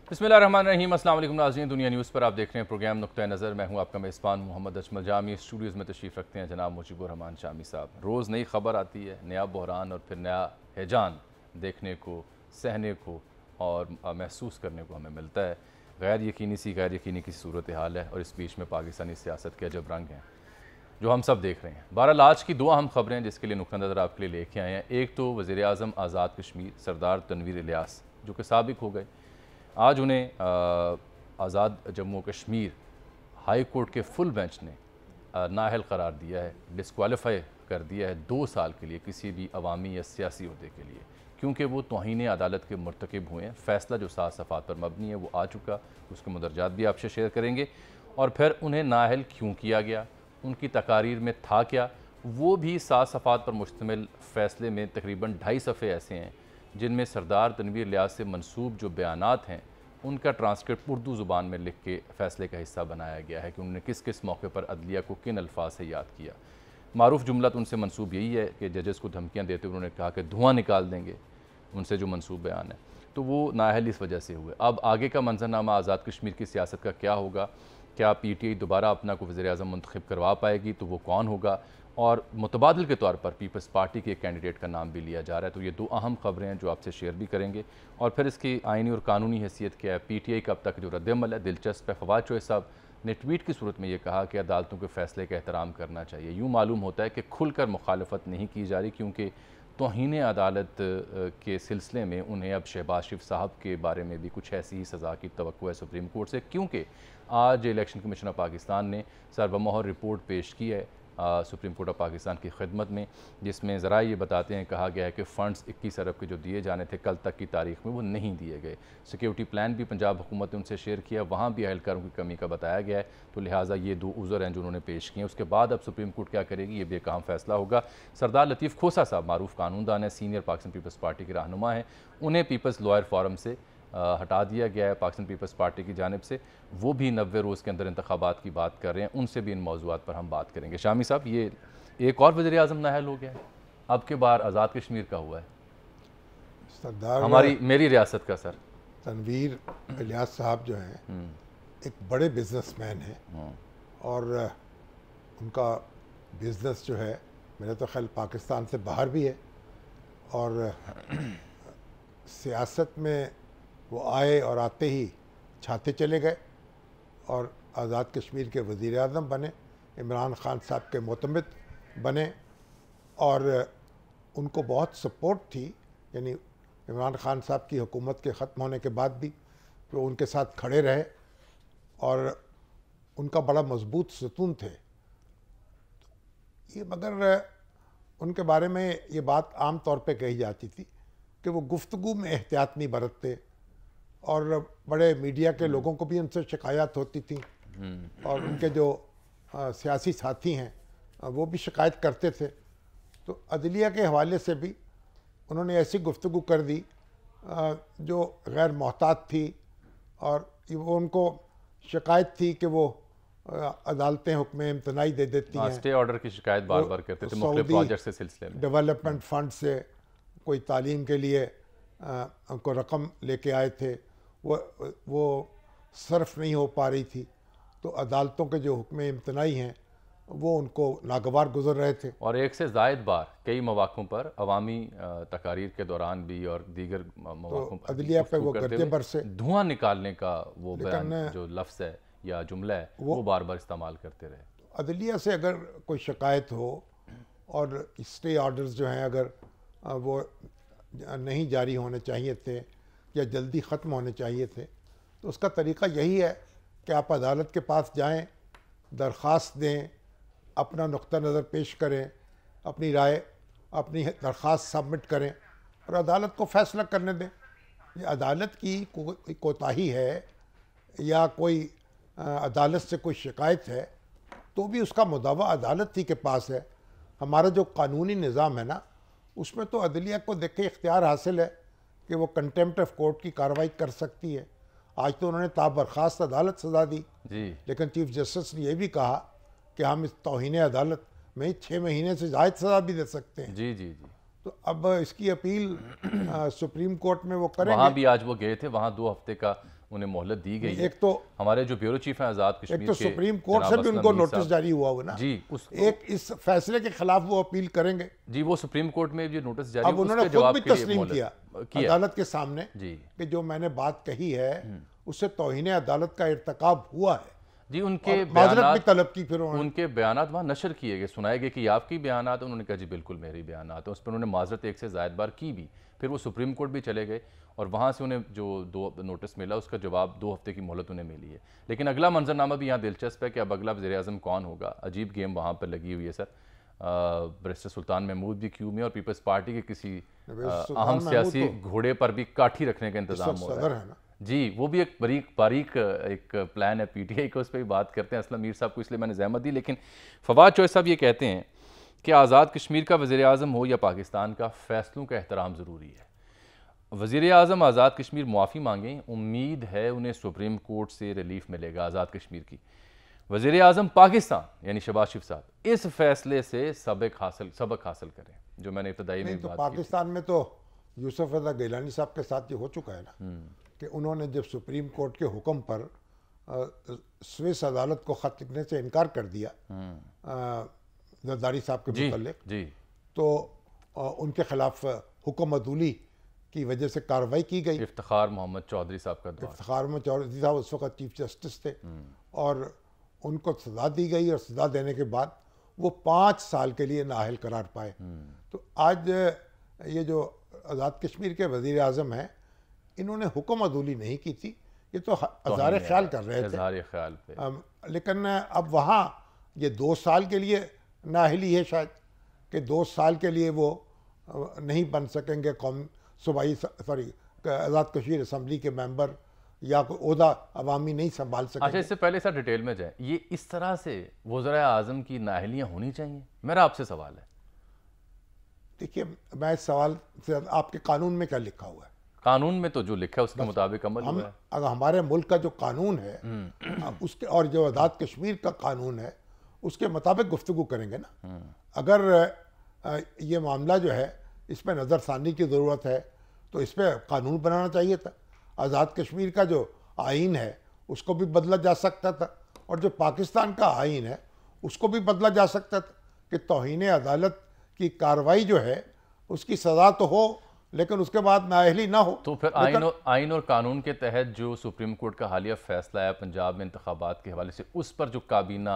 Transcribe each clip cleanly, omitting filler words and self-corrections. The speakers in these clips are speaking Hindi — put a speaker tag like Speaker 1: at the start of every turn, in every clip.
Speaker 1: बिस्मिल्लाहिर्रहमानिर्रहीम। अस्सलाम वालेकुम नाज़रीन, दुनिया न्यूज़ पर आप देख रहे हैं प्रोग्राम नुक्ता नज़र। मैं हूं आपका मेज़बान मोहम्मद अजमल जामी। स्टूडियोज़ में तशरीफ़ रखते हैं जनाब मुजीबुर रहमान शामी साहब। रोज़ नई खबर आती है, नया बहरान और फिर नया हैजान देखने को, सहने को और महसूस करने को हमें मिलता है। गैर यकीनी की सूरत हाल है और इस बीच में पाकिस्तानी सियासत के अजब रंग हैं जो हम सब देख रहे हैं। बहरहाल आज की दो अहम खबरें जिसके लिए नुक्ता नज़र आपके लिए लेके आए हैं। एक तो वज़ीर आज़म आज़ाद कश्मीर सरदार तनवीर इलियास जो कि साबिक हो गए, आज उन्हें आज़ाद जम्मू कश्मीर हाई कोर्ट के फुल बेंच ने नाअहल करार दिया है, डिस्क्वालीफाई कर दिया है 2 साल के लिए किसी भी अवामी या सियासी अहदे के लिए, क्योंकि वो तौहीन अदालत के मुर्तकिब हुए हैं। फ़ैसला जो 7 सफ़ात पर मबनी है वो आ चुका, उसके मदरजात भी आपसे शेयर करेंगे। और फिर उन्हें नाअहल क्यों किया गया, उनकी तकारीर में था क्या, वो भी 7 सफ़ात पर मुश्तमिल फ़ैसले में तकरीबन 2.5 सफ़े ऐसे हैं जिनमें सरदार तनवीर इलियास से मनसूब जो बयानात हैं उनका ट्रांसक्रिप्ट उर्दू ज़ुबान में लिख के फ़ैसले का हिस्सा बनाया गया है कि उन्होंने किस किस मौके पर अदलिया को किन अल्फाज से याद किया। मारूफ जुमला तो उनसे मनसूब यही है कि जजेस को धमकियाँ देते हुए उन्होंने कहा कि धुआं निकाल देंगे, उनसे जो मनसूब बयान है, तो वो नाअहल इस वजह से हुए। अब आगे का मंजरनामा आज़ाद कश्मीर की सियासत का क्या होगा, क्या PTI दोबारा अपना को वज़ीर आज़म मुंतखब करवा पाएगी, तो वो कौन होगा, और मुतबादिल के तौर पर पीपल्स पार्टी के कैंडिडेट का नाम भी लिया जा रहा है। तो ये 2 अहम खबरें हैं जो आपसे शेयर भी करेंगे। और फिर इसकी आइनी और कानूनी हैसियत क्या है, PTI का अब तक जो रद्दअमल है दिलचस्प है। फवाद चौधरी साहब ने ट्वीट की सूरत में ये कहा कि अदालतों के फ़ैसले का एहतराम करना चाहिए। यूँ मालूम होता है कि खुलकर मुखालफत नहीं की जा रही, क्योंकि तौहीन अदालत के सिलसिले में उन्हें अब शहबाज शरीफ साहब के बारे में भी कुछ ऐसी ही सज़ा की तवक्को है सुप्रीम कोर्ट से, क्योंकि आज इलेक्शन कमीशन ऑफ पाकिस्तान ने सरबमोहर रिपोर्ट पेश की है सुप्रीम कोर्ट ऑफ पाकिस्तान की खिदमत में, जिसमें ज़रा ये बताते हैं, कहा गया है कि फ़ंड्स 21 अरब के जो दिए जाने थे कल तक की तारीख में वो नहीं दिए गए। सिक्योरिटी प्लान भी पंजाब हुकूमत ने उनसे शेयर किया, वहाँ भी एहलकारों की कमी का बताया गया है। तो लिहाजा ये 2 उज़र हैं जो उन्होंने पेश किए। उसके बाद अब सुप्रीम कोर्ट क्या करेगी, ये बेकाम फ़ैसला होगा। सरदार लतीफ़ खोसा साहब मारूफ कानूनदान है, सीनियर पाकिस्तान पीपल्स पार्टी के रहनुमा हैं, उन्हें पीपल्स लॉयर फोरम से हटा दिया गया है पाकिस्तान पीपल्स पार्टी की जानिब से। वो भी 90 रोज़ के अंदर इंतखाबात की बात कर रहे हैं, उनसे भी इन मौज़ूआत पर हम बात करेंगे। शामी साहब, ये एक और वज़ीर आज़म नाअहल हो गया है, अब के बार आज़ाद कश्मीर का हुआ है,
Speaker 2: सरदार
Speaker 1: मेरी रियासत का। सर,
Speaker 2: तनवीर इलियास साहब जो हैं एक बड़े बिजनेसमैन हैं और उनका बिज़नेस जो है मेरा तो ख्याल पाकिस्तान से बाहर भी है, और सियासत में वो आए और आते ही छाते चले गए और आज़ाद कश्मीर के वज़ीर आज़म बने, इमरान खान साहब के मोतमिद बने, और उनको बहुत सपोर्ट थी। यानी इमरान खान साहब की हुकूमत के ख़त्म होने के बाद भी वो उनके साथ खड़े रहे और उनका बड़ा मजबूत सतून थे। ये मगर उनके बारे में ये बात आम तौर पे कही जाती थी कि वो गुफ्तगू में एहतियात नहीं बरतते, और बड़े मीडिया के लोगों को भी उनसे शिकायत होती थी, और उनके जो सियासी साथी हैं वो भी शिकायत करते थे। तो अदलिया के हवाले से भी उन्होंने ऐसी गुफ्तगू कर दी जो गैर मोहतात थी, और वो उनको शिकायत थी कि वो अदालतें हुक्म इम्तनाई दे देती हैं।
Speaker 1: स्टे ऑर्डर की शिकायत बार बार करते थे मुख्तलिफ प्रोजेक्ट के सिलसिले में।
Speaker 2: डेवलपमेंट फंड से कोई तालीम के लिए उनको रकम लेके आए थे, वो सर्फ नहीं हो पा रही थी, तो अदालतों के जो हुक्म इम्तनाई हैं वो उनको नागवार गुजर रहे थे।
Speaker 1: और एक से ज़ायद बार कई मौक़ों पर अवामी तकारीर के दौरान भी और दीगर मौक़ों पर
Speaker 2: अदलिया पे वो गर्जे बर से
Speaker 1: धुआं निकालने का वो बयान जो लफ्ज़ है या जुमला है वो बार बार इस्तेमाल करते रहे।
Speaker 2: अदलिया से अगर कोई शिकायत हो और स्टे ऑर्डर्स जो हैं अगर वो नहीं जारी होने चाहिए थे या जल्दी ख़त्म होने चाहिए थे, तो उसका तरीक़ा यही है कि आप अदालत के पास जाएं, दरख्वास्त दें, अपना नुक्ता नज़र पेश करें, अपनी राय, अपनी दरख्वास्त सबमिट करें और अदालत को फ़ैसला करने दें। ये अदालत की कोई कोताही है या कोई अदालत से कोई शिकायत है तो भी उसका मुदावा अदालत ही के पास है। हमारा जो कानूनी निज़ाम है ना, उसमें तो अदलिया को देखे इख्तियार हासिल है कि वो कंटेम्प्ट ऑफ कोर्ट की कार्रवाई कर सकती है। आज तो उन्होंने ताबरखास्त अदालत सजा दी
Speaker 1: जी,
Speaker 2: लेकिन चीफ जस्टिस ने यह भी कहा कि हम इस तौहीन अदालत में 6 महीने से ज़ायद सज़ा भी दे सकते हैं।
Speaker 1: जी जी जी।
Speaker 2: तो अब इसकी अपील सुप्रीम कोर्ट में वो करेंगे।
Speaker 1: वहाँ भी आज वो गए थे, वहाँ 2 हफ्ते का उन्हें मोहलत दी गई है।
Speaker 2: एक तो
Speaker 1: हमारे जो ब्यूरो चीफ हैं आज़ाद कश्मीर
Speaker 2: एक तो
Speaker 1: के
Speaker 2: सुप्रीम कोर्ट से
Speaker 1: जनाब
Speaker 2: भी
Speaker 1: असलम
Speaker 2: उनको
Speaker 1: मीर
Speaker 2: नोटिस
Speaker 1: साहब,
Speaker 2: जारी हुआ ना
Speaker 1: जी
Speaker 2: एक इस फैसले के खिलाफ वो अपील करेंगे।
Speaker 1: जी वो सुप्रीम कोर्ट में जो नोटिस जारी
Speaker 2: अब
Speaker 1: हुआ,
Speaker 2: उन्होंने
Speaker 1: उसके
Speaker 2: खुद
Speaker 1: जवाब
Speaker 2: भी
Speaker 1: के लिए
Speaker 2: तस्लीम
Speaker 1: मोहलत
Speaker 2: किया अदालत के सामने
Speaker 1: जी
Speaker 2: कि जो मैंने बात कही है उससे तौहीन अदालत का इर्तकाब हुआ है
Speaker 1: जी। उनके
Speaker 2: माजरत भी
Speaker 1: बयानात,
Speaker 2: तलब की फिर उन्होंने।
Speaker 1: उनके बयानात वहाँ नशर किए गए, सुनाए गए कि आपकी बयानात, उन्होंने कहा जी बिल्कुल मेरी बयानात है। उस पर उन्होंने माजरत एक से ज़ायद बार की भी, फिर वो सुप्रीम कोर्ट भी चले गए और वहाँ से उन्हें जो 2 नोटिस मिला उसका जवाब 2 हफ्ते की मोहलत उन्हें मिली है। लेकिन अगला मंजरनामा भी यहाँ दिलचस्प है कि अब अगला वज़ीर-ए-आज़म कौन होगा। अजीब गेम वहाँ पर लगी हुई है सर। बैरिस्टर सुल्तान महमूद भी क्यू में और पीपल्स पार्टी के किसी अहम सियासी घोड़े पर भी काठी रखने का इंतजाम हो रहा है जी। वो भी एक बारीक एक प्लान है पीटीआई का, उस पर भी बात करते हैं असलम मीर साहब को, इसलिए मैंने जहमत दी। लेकिन फवाद चौधरी साहब ये कहते हैं कि आज़ाद कश्मीर का वज़ीर-ए-आज़म हो या पाकिस्तान का, फ़ैसलों का एहतराम ज़रूरी है। वज़ीर-ए-आज़म आज़ाद कश्मीर मुआफ़ी मांगें, उम्मीद है उन्हें सुप्रीम कोर्ट से रिलीफ मिलेगा आज़ाद कश्मीर की। वज़ीर-ए-आज़म पाकिस्तान यानी शहबाज शरीफ साहब इस फैसले से सबक हासिल करें, जो मैंने इब्तदाई में
Speaker 2: तो
Speaker 1: बात
Speaker 2: पाकिस्तान में तो यूसुफ रज़ा गिलानी साहब के साथ ये हो चुका है ना कि उन्होंने जब सुप्रीम कोर्ट के हुक्म पर स्विस अदालत को ख़त लिखने से इनकार कर दिया जरदारी साहब के मुतल्लिक़
Speaker 1: जी,
Speaker 2: तो उनके खिलाफ हुक्म अदूली की वजह से कार्रवाई की गई।
Speaker 1: इफ्तिखार मोहम्मद चौधरी साहब का दौर,
Speaker 2: इफ्तिखार मोहम्मद चौधरी साहब उस वक्त चीफ जस्टिस थे और उनको सज़ा दी गई और सज़ा देने के बाद वो 5 साल के लिए नाअहल करार पाए। तो आज ये जो आज़ाद कश्मीर के वज़ीर आज़म हैं, इन्होंने हुक्म अदूली नहीं की थी, ये तो हज़ार ख्याल कर रहे थे। लेकिन अब वहाँ ये 2 साल के लिए नाअहली है शायद कि 2 साल के लिए वो नहीं बन सकेंगे आज़ाद कश्मीर असम्बली के मेंबर या कोई ओहदा अवामी नहीं संभाल सकेंगे।
Speaker 1: अच्छा, इससे पहले सर डिटेल में जाए, ये इस तरह से वज़ीर आज़म की नाअहलियाँ होनी चाहिए? मेरा आपसे सवाल है।
Speaker 2: देखिए, मैं इस सवाल से आपके कानून में क्या लिखा हुआ है?
Speaker 1: कानून में तो जो लिखा है उसके मुताबिक अमल हुआ है।
Speaker 2: अगर हमारे मुल्क का जो कानून है उसके और जो आज़ाद कश्मीर का कानून है उसके मुताबिक गुफ्तगू करेंगे ना। अगर ये मामला जो है इस पर नज़रसानी की ज़रूरत है तो इस पर कानून बनाना चाहिए था। आज़ाद कश्मीर का जो आइन है उसको भी बदला जा सकता था और जो पाकिस्तान का आइन है उसको भी बदला जा सकता था कि तौहीन अदालत की कार्रवाई जो है उसकी सज़ा तो हो लेकिन उसके बाद नाअहली ना हो।
Speaker 1: तो फिर आइन और कानून के तहत जो सुप्रीम कोर्ट का हालिया फैसला है पंजाब में इंतखाबात के हवाले से, उस पर जो काबीना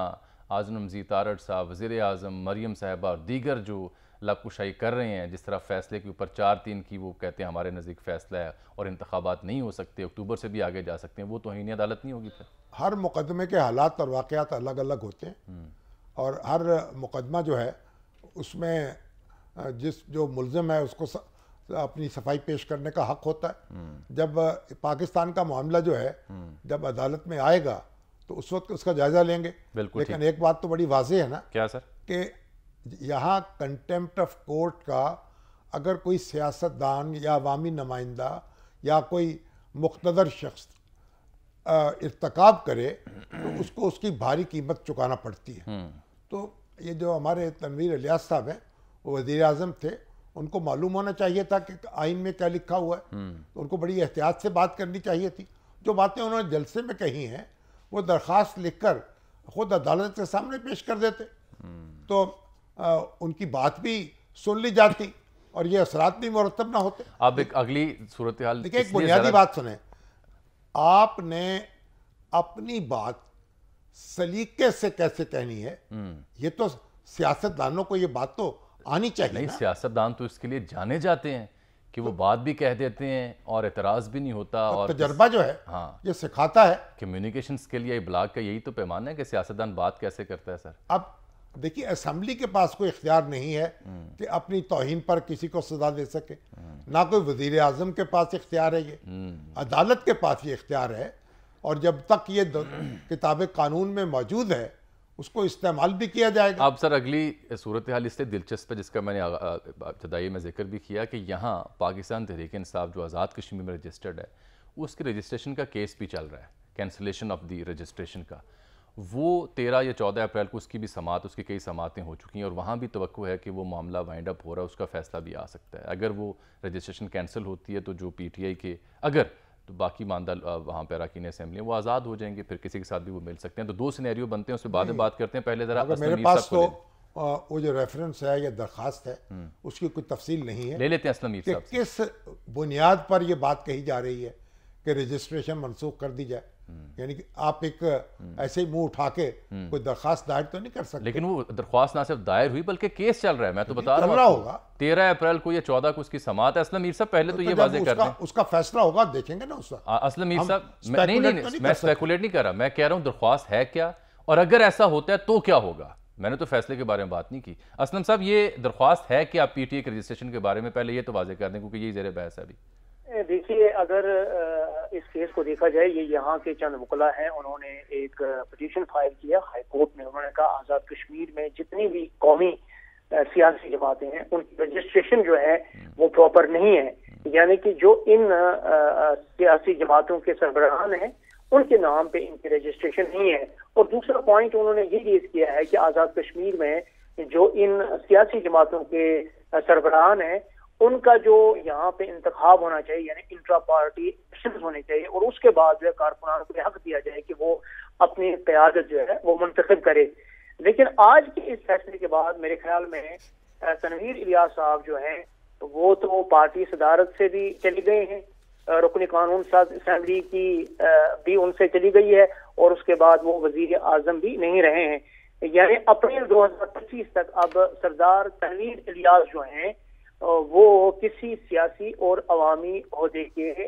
Speaker 1: आज़म नज़ीर तारड़ साहब, वज़ीर-ए-आज़म मरियम साहिबा और दीगर जो लबकुशाई कर रहे हैं, जिस तरह फैसले के ऊपर 4-3 की वो कहते हैं हमारे नज़दीक फैसला है और इंतखाबात नहीं हो सकते, अक्टूबर से भी आगे जा सकते हैं, वो तौहीन अदालत नहीं होगी? फिर
Speaker 2: हर मुकदमे के हालात और वाक़यात अलग अलग होते हैं और हर मुकदमा जो है उसमें जो मुल्ज़िम है उसको अपनी सफाई पेश करने का हक होता है। जब पाकिस्तान का मामला जो है जब अदालत में आएगा तो उस वक्त उसका जायज़ा लेंगे। लेकिन एक बात तो बड़ी वाज़ेह है ना।
Speaker 1: क्या सर?
Speaker 2: कि यहाँ कंटेम्प्ट ऑफ कोर्ट का अगर कोई सियासतदान या अवामी नुमाइंदा या कोई मुख्तदर शख्स इर्तकाब करे तो उसको उसकी भारी कीमत चुकाना पड़ती है। तो ये जो हमारे तनवीर इलियास साहब हैं वो वज़ीर आज़म थे, उनको मालूम होना चाहिए था कि आइन में क्या लिखा हुआ है, तो उनको बड़ी एहतियात से बात करनी चाहिए थी। जो बातें उन्होंने जलसे में कही हैं वो दरख्वास्त लिखकर खुद अदालत के सामने पेश कर देते तो उनकी बात भी सुन ली जाती और ये असरात भी मुरतब ना होते।
Speaker 1: अब एक अगली सूरत हाल
Speaker 2: देखिए, एक बुनियादी बात सुने, आपने अपनी बात सलीके से कैसे कहनी है, ये तो सियासतदानों को ये बात तो आनी चाहिए।
Speaker 1: नहीं, सियासतदान तो इसके लिए जाने जाते हैं कि वो बात भी कह देते हैं और एतराज़ भी नहीं होता। और
Speaker 2: तजर्बा जो है
Speaker 1: हाँ
Speaker 2: ये सिखाता है।
Speaker 1: कम्युनिकेशन स्किल या ब्लॉग का यही तो पैमाना है कि सियासतदान बात कैसे करता है सर।
Speaker 2: अब देखिए, असम्बली के पास कोई इख्तियार नहीं है कि अपनी तौहीन पर किसी को सजा दे सके, ना कोई वज़ीर आज़म के पास इख्तियार है, ये अदालत के पास ये इख्तियार है। और जब तक ये किताब कानून में मौजूद है उसको इस्तेमाल भी किया जाएगा।
Speaker 1: अब सर अगली सूरत हाल इसलिए दिलचस्प है जिसका मैंने इब्तदाई में जिक्र भी किया कि यहाँ पाकिस्तान तहरीक इंसाफ जो आज़ाद कश्मीर में रजिस्टर्ड है उसके रजिस्ट्रेशन का केस भी चल रहा है, कैंसलेशन ऑफ दी रजिस्ट्रेशन का। वो 13 या 14 अप्रैल को उसकी भी समात, उसकी कई समातें हो चुकी हैं और वहाँ भी तवक्को है कि वो मामला वाइंड अप हो रहा है, उसका फैसला भी आ सकता है। अगर वो रजिस्ट्रेशन कैंसिल होती है तो जो PTI के अगर तो बाकी मानदा वहाँ पे अरकान असेंबली वो आज़ाद हो जाएंगे, फिर किसी के साथ भी वो मिल सकते हैं। तो 2 सिनेरियो बनते हैं, उस पर बाद में बात करते हैं। पहले ज़रा
Speaker 2: मेरे पास तो वो जो रेफरेंस है या दरख्वास्त है उसकी कोई तफसील नहीं है।
Speaker 1: ले लेते हैं असलम मीर साहब
Speaker 2: कि किस बुनियाद पर ये बात कही जा रही है कि रजिस्ट्रेशन मनसूख कर दी जाए। यानी कि आप एक ऐसे ही मुंह उठा के कोई दरख्वास्त दायर तो नहीं कर सकते।
Speaker 1: लेकिन वो दरख्वास्त ना सिर्फ दायर हुई बल्कि केस चल रहा है। मैं तो बता
Speaker 2: चल
Speaker 1: रहा
Speaker 2: रहा
Speaker 1: हूँ
Speaker 2: होगा
Speaker 1: 13 अप्रैल को या 14 को उसकी समाअत है। असलम मीर साहब पहले तो ये वाजे कर दें,
Speaker 2: उसका फैसला होगा, देखेंगे ना उसका।
Speaker 1: असलम मीर साहब नहीं, मैं स्पेकुलेट नहीं कर रहा, मैं कह रहा हूँ दरख्वास्त है क्या, और अगर ऐसा होता है तो क्या होगा। मैंने तो फैसले के बारे में बात नहीं की। असलम साहब ये दरख्वास्त है कि आप पीटीए के रजिस्ट्रेशन के बारे में पहले ये तो वाजे कर दें, क्योंकि ये ज़ेर बहस है अभी।
Speaker 3: देखिए, अगर इस केस को देखा जाए, ये यहाँ के चंद वकला हैं, उन्होंने एक पिटीशन फाइल किया हाई कोर्ट में। उन्होंने कहा आज़ाद कश्मीर में जितनी भी कौमी सियासी जमातें हैं उनकी रजिस्ट्रेशन जो है वो प्रॉपर नहीं है। यानी कि जो इन सियासी जमातों के सरबराहान हैं उनके नाम पे इनकी रजिस्ट्रेशन नहीं है। और दूसरा पॉइंट उन्होंने ये रेज किया है कि आज़ाद कश्मीर में जो इन सियासी जमातों के सरबराहान हैं उनका जो यहाँ पे इंतखाब होना चाहिए, यानी इंट्रा पार्टी इलेक्शन होने चाहिए, और उसके बाद जो है कारकुनान को हक दिया जाए कि वो अपनी क़यादत जो है वो मुंतखब करे। लेकिन आज के इस फैसले के बाद मेरे ख्याल में तनवीर इलियास साहब जो हैं वो तो पार्टी सदारत से भी चली गए हैं, रुकन कानून साज असेंबली की भी उनसे चली गई है, और उसके बाद वो वजीर आजम भी नहीं रहे हैं। यानी अप्रैल 2025 तक अब सरदार तनवीर इलियास जो हैं वो किसी सियासी और अवामी ओहदे के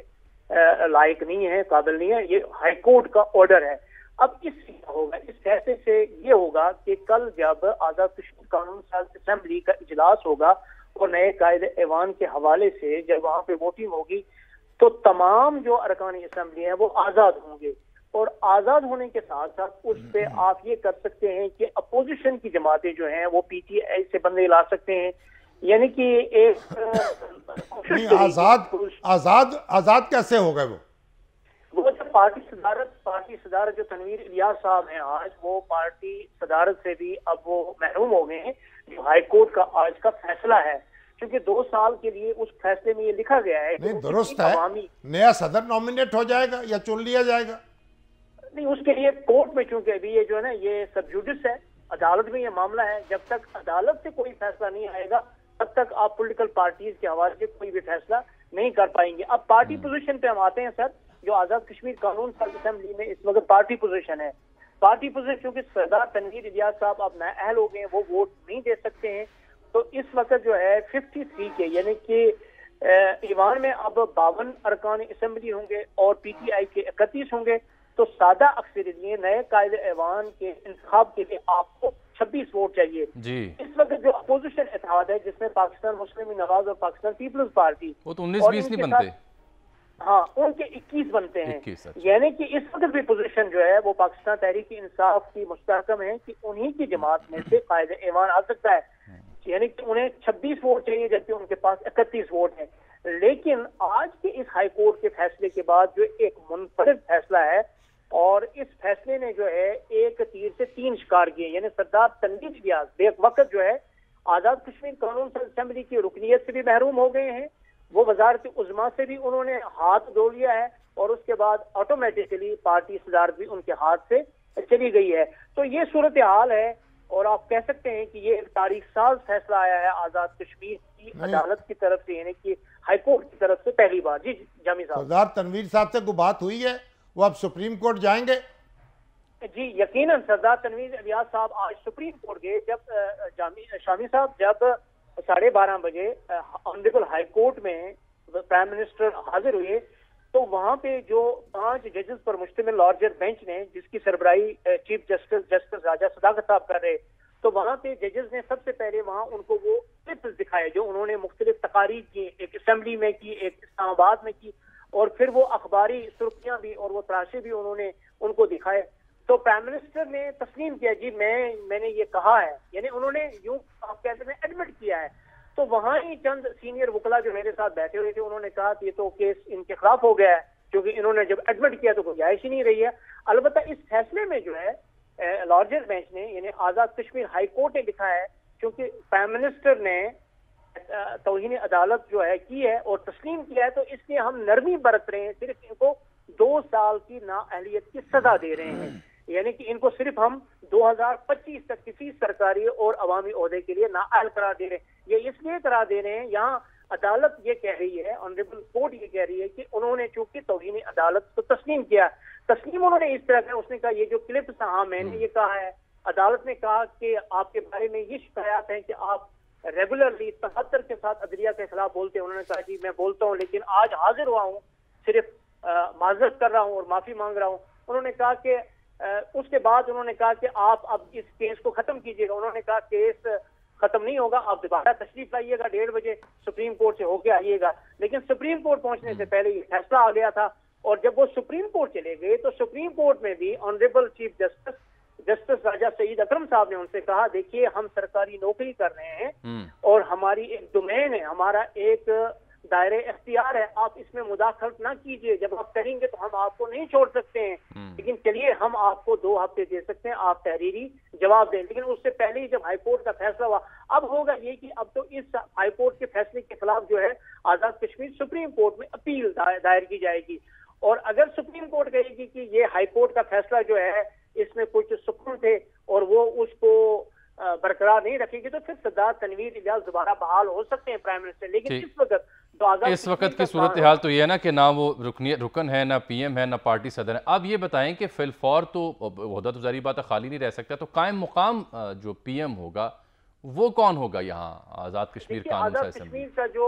Speaker 3: लायक नहीं है, काबिल नहीं है। ये हाई कोर्ट का ऑर्डर है। अब इससे क्या होगा, इस फैसले से ये होगा कि कल जब आज़ाद कश्मीर कानून साज असेंबली का इजलास होगा और नए कायदे ऐवान के हवाले से जब वहाँ पे वोटिंग होगी तो तमाम जो अरकान असेंबली हैं वो आज़ाद होंगे, और आज़ाद होने के साथ साथ उस पे आप ये कर सकते हैं कि अपोजिशन की जमातें जो हैं वो पीटीआई से बंदे ला सकते हैं। यानी कि एक
Speaker 2: आजाद कैसे हो गए
Speaker 3: वो जब पार्टी सदारत जो तनवीर इलियास साहब हैं आज, वो पार्टी सदारत से भी अब वो महरूम हो गए हैं। जो हाई कोर्ट का आज का फैसला है, क्योंकि 2 साल के लिए उस फैसले में ये लिखा गया है
Speaker 2: नहीं दुरुस्त है, नया सदर नॉमिनेट हो जाएगा या चुन लिया जाएगा।
Speaker 3: नहीं, उसके लिए कोर्ट में चूंकि अभी ये जो है ना ये सब जुडिस है, अदालत में ये मामला है। जब तक अदालत से कोई फैसला नहीं आएगा तब तक आप पॉलिटिकल पार्टीज के हवाले से कोई भी फैसला नहीं कर पाएंगे। अब पार्टी पोजीशन पे हम आते हैं सर। जो आज़ाद कश्मीर कानून साज असेंबली में इस वक्त पार्टी पोजीशन है, पार्टी पोजीशन क्योंकि सरदार तनवीर इलियास साहब अब नाअहल हो गए हैं, वो वोट नहीं दे सकते हैं। तो इस वक्त जो है 53 के यानी कि ईवान में अब 52 अरकान असेंबली होंगे और पीटीआई के 31 होंगे। तो सादा अक्सरियत नए कायदे ऐवान के इंतखाब के लिए आपको 26 वोट चाहिए
Speaker 1: जी।
Speaker 3: इस वक्त जो अपोजिशन इत्तेहाद है जिसमें पाकिस्तान मुस्लिम नवाज और पाकिस्तान पीपल्स पार्टी,
Speaker 1: वो तो 19-20 नहीं बनते।
Speaker 3: हाँ, उनके 21 बनते हैं। यानी कि इस वक्त भी पोजीशन जो है वो पाकिस्तान तहरीक इंसाफ की मुस्तहकम है कि उन्हीं की जमात में से कायदे ऐवान आ सकता है। यानी कि उन्हें 26 वोट चाहिए जबकि उनके पास 31 वोट है। लेकिन आज के इस हाई कोर्ट के फैसले के बाद जो एक मुनफरिद फैसला है, और इस फैसले ने जो है एक तीर से 3 शिकार किए। यानी सरदार तनवीर इलियास बेक वक्त जो है आज़ाद कश्मीर कानून साज असेंबली की रुकनियत से भी महरूम हो गए हैं, वो वजारत उज़्मा से भी उन्होंने हाथ धो लिया है, और उसके बाद ऑटोमेटिकली पार्टी सदारत भी उनके हाथ से चली गई है। तो ये सूरत हाल है, और आप कह सकते हैं कि ये एक तारीख साज फैसला आया है आज़ाद कश्मीर की अदालत की तरफ से, यानी कि हाई कोर्ट की तरफ से पहली बार। जी जामी साहब,
Speaker 2: सरदार तनवीर साहब से कोई बात हुई है? वो अब सुप्रीम कोर्ट जाएंगे?
Speaker 3: जी यकीनन सरदार तनवीर इलियास साहब आज सुप्रीम कोर्ट गए। जब शामी साहब जब 12:30 बजे ऑनरेबल हाई कोर्ट में प्राइम मिनिस्टर हाजिर हुए तो वहां पे जो 5 जजेस पर मुश्तमिल लार्जर बेंच ने, जिसकी सरबराही चीफ जस्टिस राजा सदाकत साहब कर रहे, तो वहां पे जजेस ने सबसे पहले वहां उनको वो क्लिप्स दिखाए जो उन्होंने मुख्तलिफ तकारीर की, एक असेंबली में की, एक इस्लामाबाद में की, और फिर वो अखबारी सुर्खियां भी और वो तराशे भी उन्होंने उनको दिखाए। तो प्राइम मिनिस्टर ने तस्लीम किया, जी मैंने ये कहा है, यानी उन्होंने यूं आप कहते हैं एडमिट किया है। तो वहां ही चंद सीनियर वकला जो मेरे साथ बैठे हुए थे उन्होंने कहा कि ये तो केस इनके खिलाफ हो गया है, क्योंकि इन्होंने जब एडमिट किया तो गुंजाइश ही नहीं रही है। अलबत्ता इस फैसले में जो है लार्जर बेंच ने यानी आज़ाद कश्मीर हाई कोर्ट ने लिखा है, क्योंकि प्राइम मिनिस्टर ने तौहीन अदालत जो है की है और तस्लीम किया है, तो इसलिए हम नरमी बरत रहे हैं, सिर्फ इनको 2 साल की नाअहलियत की सजा दे रहे हैं। यानी कि इनको सिर्फ हम 2025 तक किसी सरकारी और अवामी ओहदे के लिए नाअहल करार दे रहे हैं। ये इसलिए करार दे रहे हैं, यहाँ अदालत ये कह रही है, ऑनरेबल कोर्ट ये कह रही है कि उन्होंने चूंकि तौहीन अदालत को तस्लीम किया, तस्लीम उन्होंने इस तरह का, उसने कहा ये जो क्लिप था, हाँ मैंने ये कहा है, अदालत ने कहा कि आपके बारे में ये शिकायत है कि आप रेगुलरली 73 के साथ अदलिया के खिलाफ बोलते हैं। उन्होंने कहा जी मैं बोलता हूँ, लेकिन आज हाजिर हुआ हूँ, सिर्फ माजरत कर रहा हूँ और माफी मांग रहा हूँ। उन्होंने कहा कि उसके बाद उन्होंने कहा कि आप अब इस केस को खत्म कीजिएगा। उन्होंने कहा केस खत्म नहीं होगा, आप दोबारा तशरीफ लाइएगा 1:30 बजे सुप्रीम कोर्ट से होके आइएगा। लेकिन सुप्रीम कोर्ट पहुंचने से पहले ये फैसला आ गया था, और जब वो सुप्रीम कोर्ट चले गए तो सुप्रीम कोर्ट में भी ऑनरेबल चीफ जस्टिस राजा सईद अकरम साहब ने उनसे कहा, देखिए हम सरकारी नौकरी कर रहे हैं और हमारी एक डोमेन है, हमारा एक दायरे इख्तियार है, आप इसमें मुदाखलत ना कीजिए, जब आप करेंगे तो हम आपको नहीं छोड़ सकते हैं, लेकिन चलिए हम आपको 2 हफ्ते दे सकते हैं, आप तहरीरी जवाब दें। लेकिन उससे पहले ही जब हाईकोर्ट का फैसला हुआ, अब होगा ये कि अब तो इस हाईकोर्ट के फैसले के खिलाफ जो है आजाद कश्मीर सुप्रीम कोर्ट में अपील दायर की जाएगी, और अगर सुप्रीम कोर्ट कहेगी कि ये हाईकोर्ट का फैसला जो है इसमें कुछ सुकून थे और वो उसको बरकरार नहीं रखेगी, तो फिर सरदार तनवीर इलियास दोबारा बहाल हो सकते हैं प्राइम मिनिस्टर। लेकिन इस वक्त
Speaker 1: की सूरत हाल तो ये है ना कि ना वो रुकन है, ना पीएम है, ना पार्टी सदर है। अब ये बताएं कि फिलफौर तो ओहदा तो जारी बात है खाली नहीं रह सकता, तो कायम मुकाम जो पीएम होगा वो कौन होगा यहाँ आजाद कश्मीर कानून
Speaker 3: कश्मीर का जो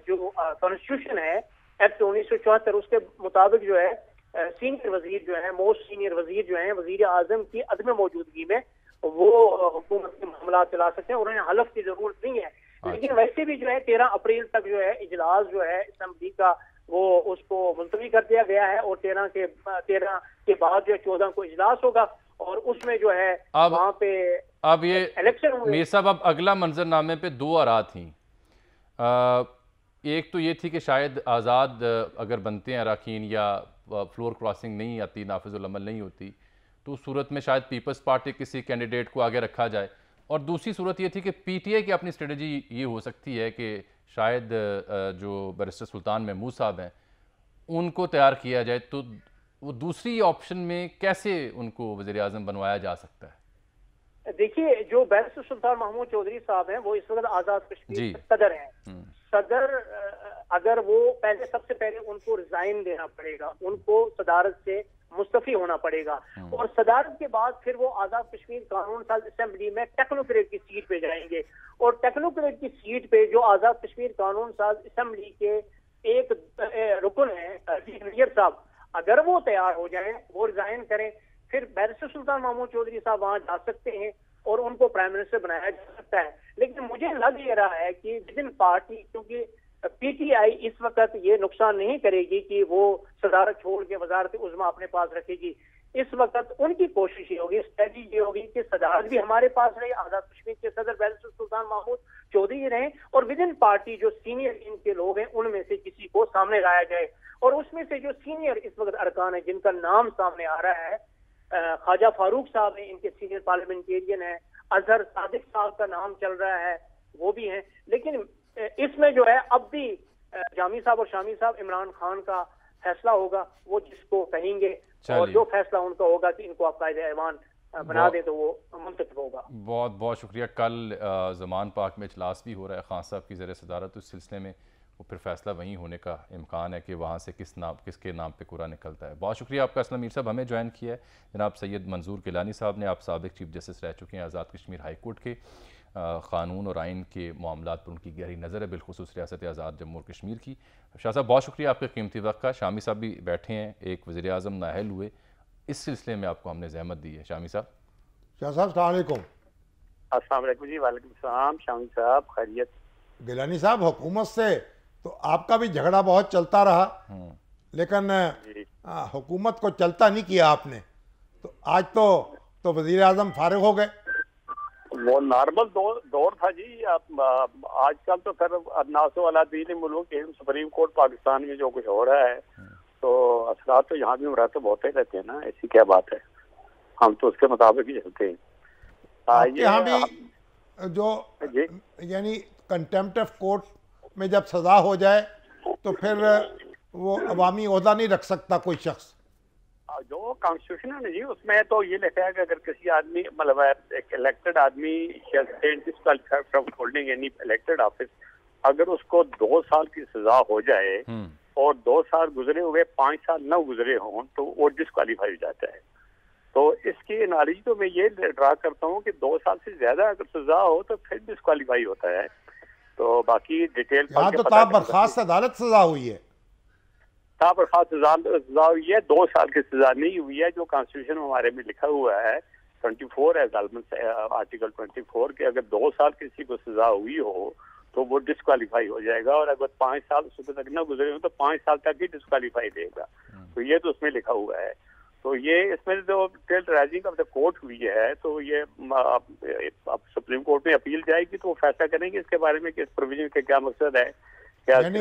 Speaker 3: कॉन्स्टिट्यूशन है एक्ट 1974, उसके मुताबिक जो है सीनियर वजीर जो है, मोस्ट सीनियर वजीर जो है, वजीर आजम की अदम मौजूदगी में वो हुकूमत के मामला चला सकते हैं, उन्हें हलफ की जरूरत नहीं है। लेकिन वैसे भी जो है 13 अप्रैल तक जो है इजलास जो है असेंबली का वो उसको मुलतवी कर दिया गया है, और 13 के बाद जो है 14 को इजलास होगा, और उसमें जो है वहाँ पे
Speaker 1: अब ये इलेक्शन मीर साहब, अब अगला मंजरनामे पे 2 आरा थी। एक तो ये थी कि शायद आज़ाद अगर बनते हैं अरकान या फ्लोर क्रॉसिंग नहीं आती, नाफिजुल अमल नहीं होती, तो उस सूरत में शायद पीपल्स पार्टी किसी कैंडिडेट को आगे रखा जाए, और दूसरी सूरत ये थी कि पीटीआई की अपनी स्ट्रेटजी ये हो सकती है कि शायद जो बैरिस्टर सुल्तान महमूद साहब हैं उनको तैयार किया जाए। तो वो दूसरी ऑप्शन में कैसे उनको वज़ीर आज़म बनवाया जा सकता है?
Speaker 3: देखिए, जो बैरिस्टर सुल्तान महमूद चौधरी साहब हैं वो इस वक्त आज़ाद कश्मीर सदर हैं। सदर अगर वो सबसे पहले उनको रिजाइन देना पड़ेगा, उनको सदारत से मुस्तफी होना पड़ेगा, और सदारत के बाद फिर वो आजाद कश्मीर कानून साज असेंबली में टेक्नोक्रेट की सीट पे जाएंगे, और टेक्नोक्रेट की सीट पे जो आजाद कश्मीर कानून साज असेंबली के एक रुकन है नैयर साहब, अगर वो तैयार हो जाएं, वो रिजाइन करें, फिर बैरिस्टर सुल्तान महमूद चौधरी साहब वहां जा सकते हैं और उनको प्राइम मिनिस्टर बनाया जा सकता है। लेकिन मुझे लग ये रहा है कि विदिन पार्टी, क्योंकि पीटीआई इस वक्त ये नुकसान नहीं करेगी कि वो सदारत छोड़ के वजारत उज़्मा अपने पास रखेगी। इस वक्त उनकी कोशिश ये होगी, स्ट्रेटजी ये होगी कि सदारत भी हमारे पास रहे, आजाद कश्मीर के सदर बैरिस्टर सुल्तान महमूद चौधरी रहे, और विदिन पार्टी जो सीनियर इनके लोग हैं उनमें से किसी को सामने लाया जाए। और उसमें से जो सीनियर इस वक्त अरकान है जिनका नाम सामने आ रहा है, ख्वाजा फारूक साहब हैं, इनके सीनियर पार्लियामेंटेरियन है, अजहर सादिक साहब का नाम चल रहा है, वो भी हैं। लेकिन इसमें जो है अब भी जामी साहब और शामी साहब, इमरान खान का फैसला होगा, वो जिसको कहेंगे, और जो फैसला उनका होगा कि इनको आप कायदे ऐवान बना दे तो वो मुंतखब होगा।
Speaker 1: बहुत बहुत शुक्रिया। कल ज़मान पाक में इजलास भी हो रहा है खान साहब की ज़रिए सदारत, उस सिलसिले में वो फिर फैसला वहीं होने का इम्कान है कि वहाँ से किसके नाम पे कुरा निकलता है। बहुत शुक्रिया आपका असलम मीर साहब, हमें ज्वाइन किया है। जनाब सैयद मंजूर गिलानी साहब ने, आप साबिक चीफ जस्टिस रह चुके हैं आज़ाद कश्मीर हाई कोर्ट के, क़ानून और आइन के मामलात पर उनकी गहरी नज़र है, बिलखुसूस रियासत आज़ाद जम्मू और कश्मीर की। शाह साहब बहुत शुक्रिया आपके कीमती वक्त का। शामी साहब भी बैठे हैं, एक वज़ीर आज़म नाअहल हुए, इस सिलसिले में आपको हमने जहमत दी है। शामी साहब।
Speaker 2: शाह साहब अस्सलाम वालेकुम।
Speaker 4: अस्सलाम वालेकुम जी। वालेकुम सलाम। शामी साहब खैरियत?
Speaker 2: गिलानी साहब, हुकूमत से तो आपका भी झगड़ा बहुत चलता रहा, लेकिन हुकूमत को चलता नहीं किया आपने, तो आज तो वज़ीर आज़म फारिग हो गए।
Speaker 4: वो नॉर्मल दौर था जी। आजकल तो फिर नासो वाला दीन मुल्क सुप्रीम कोर्ट पाकिस्तान में जो कुछ हो रहा है, तो असरात तो यहाँ भी मुरातब होते रहते हैं ना, ऐसी क्या बात है, हम तो उसके मुताबिक ही चलते हैं।
Speaker 2: यहाँ भी जो
Speaker 4: जी
Speaker 2: यानी कंटेम्प्ट ऑफ कोर्ट में जब सज़ा हो जाए तो फिर वो अवामी ओहदा नहीं रख सकता कोई शख्स।
Speaker 4: जो कॉन्स्टिट्यूशन है ना जी, उसमें तो ये लिखा है कि अगर किसी आदमी मतलब एक इलेक्टेड आदमी from holding any elected office, अगर उसको 2 साल की सजा हो जाए और 2 साल गुजरे हुए 5 साल न गुजरे हों तो वो डिस्क्वालीफाई हो जाता है। तो इसकी एनालिजी तो मैं ये ड्रा करता हूँ कि 2 साल से ज्यादा अगर सजा हो तो फिर डिस्क्वालीफाई होता है। तो बाकी डिटेल
Speaker 2: यहाँ तो ताब बर्खास्त अदालत सजा हुई है,
Speaker 4: ताब बर्खास्त सजा हुई है, 2 साल की सजा नहीं हुई है। जो कॉन्स्टिट्यूशन हमारे में लिखा हुआ है 24 है आर्टिकल 24 के अगर 2 साल किसी को सजा हुई हो तो वो डिस्क्वालीफाई हो जाएगा, और अगर 5 साल उसके तक न गुजरे हो तो 5 साल तक ही डिस्क्वालीफाई देगा। तो ये तो उसमें लिखा हुआ है। तो ये इसमें जो till rising of the court हुई है तो ये अब सुप्रीम कोर्ट में अपील जाएगी तो वो फैसला करेंगे इसके बारे में कि इस प्रोविजन के क्या मकसद है।
Speaker 2: यानी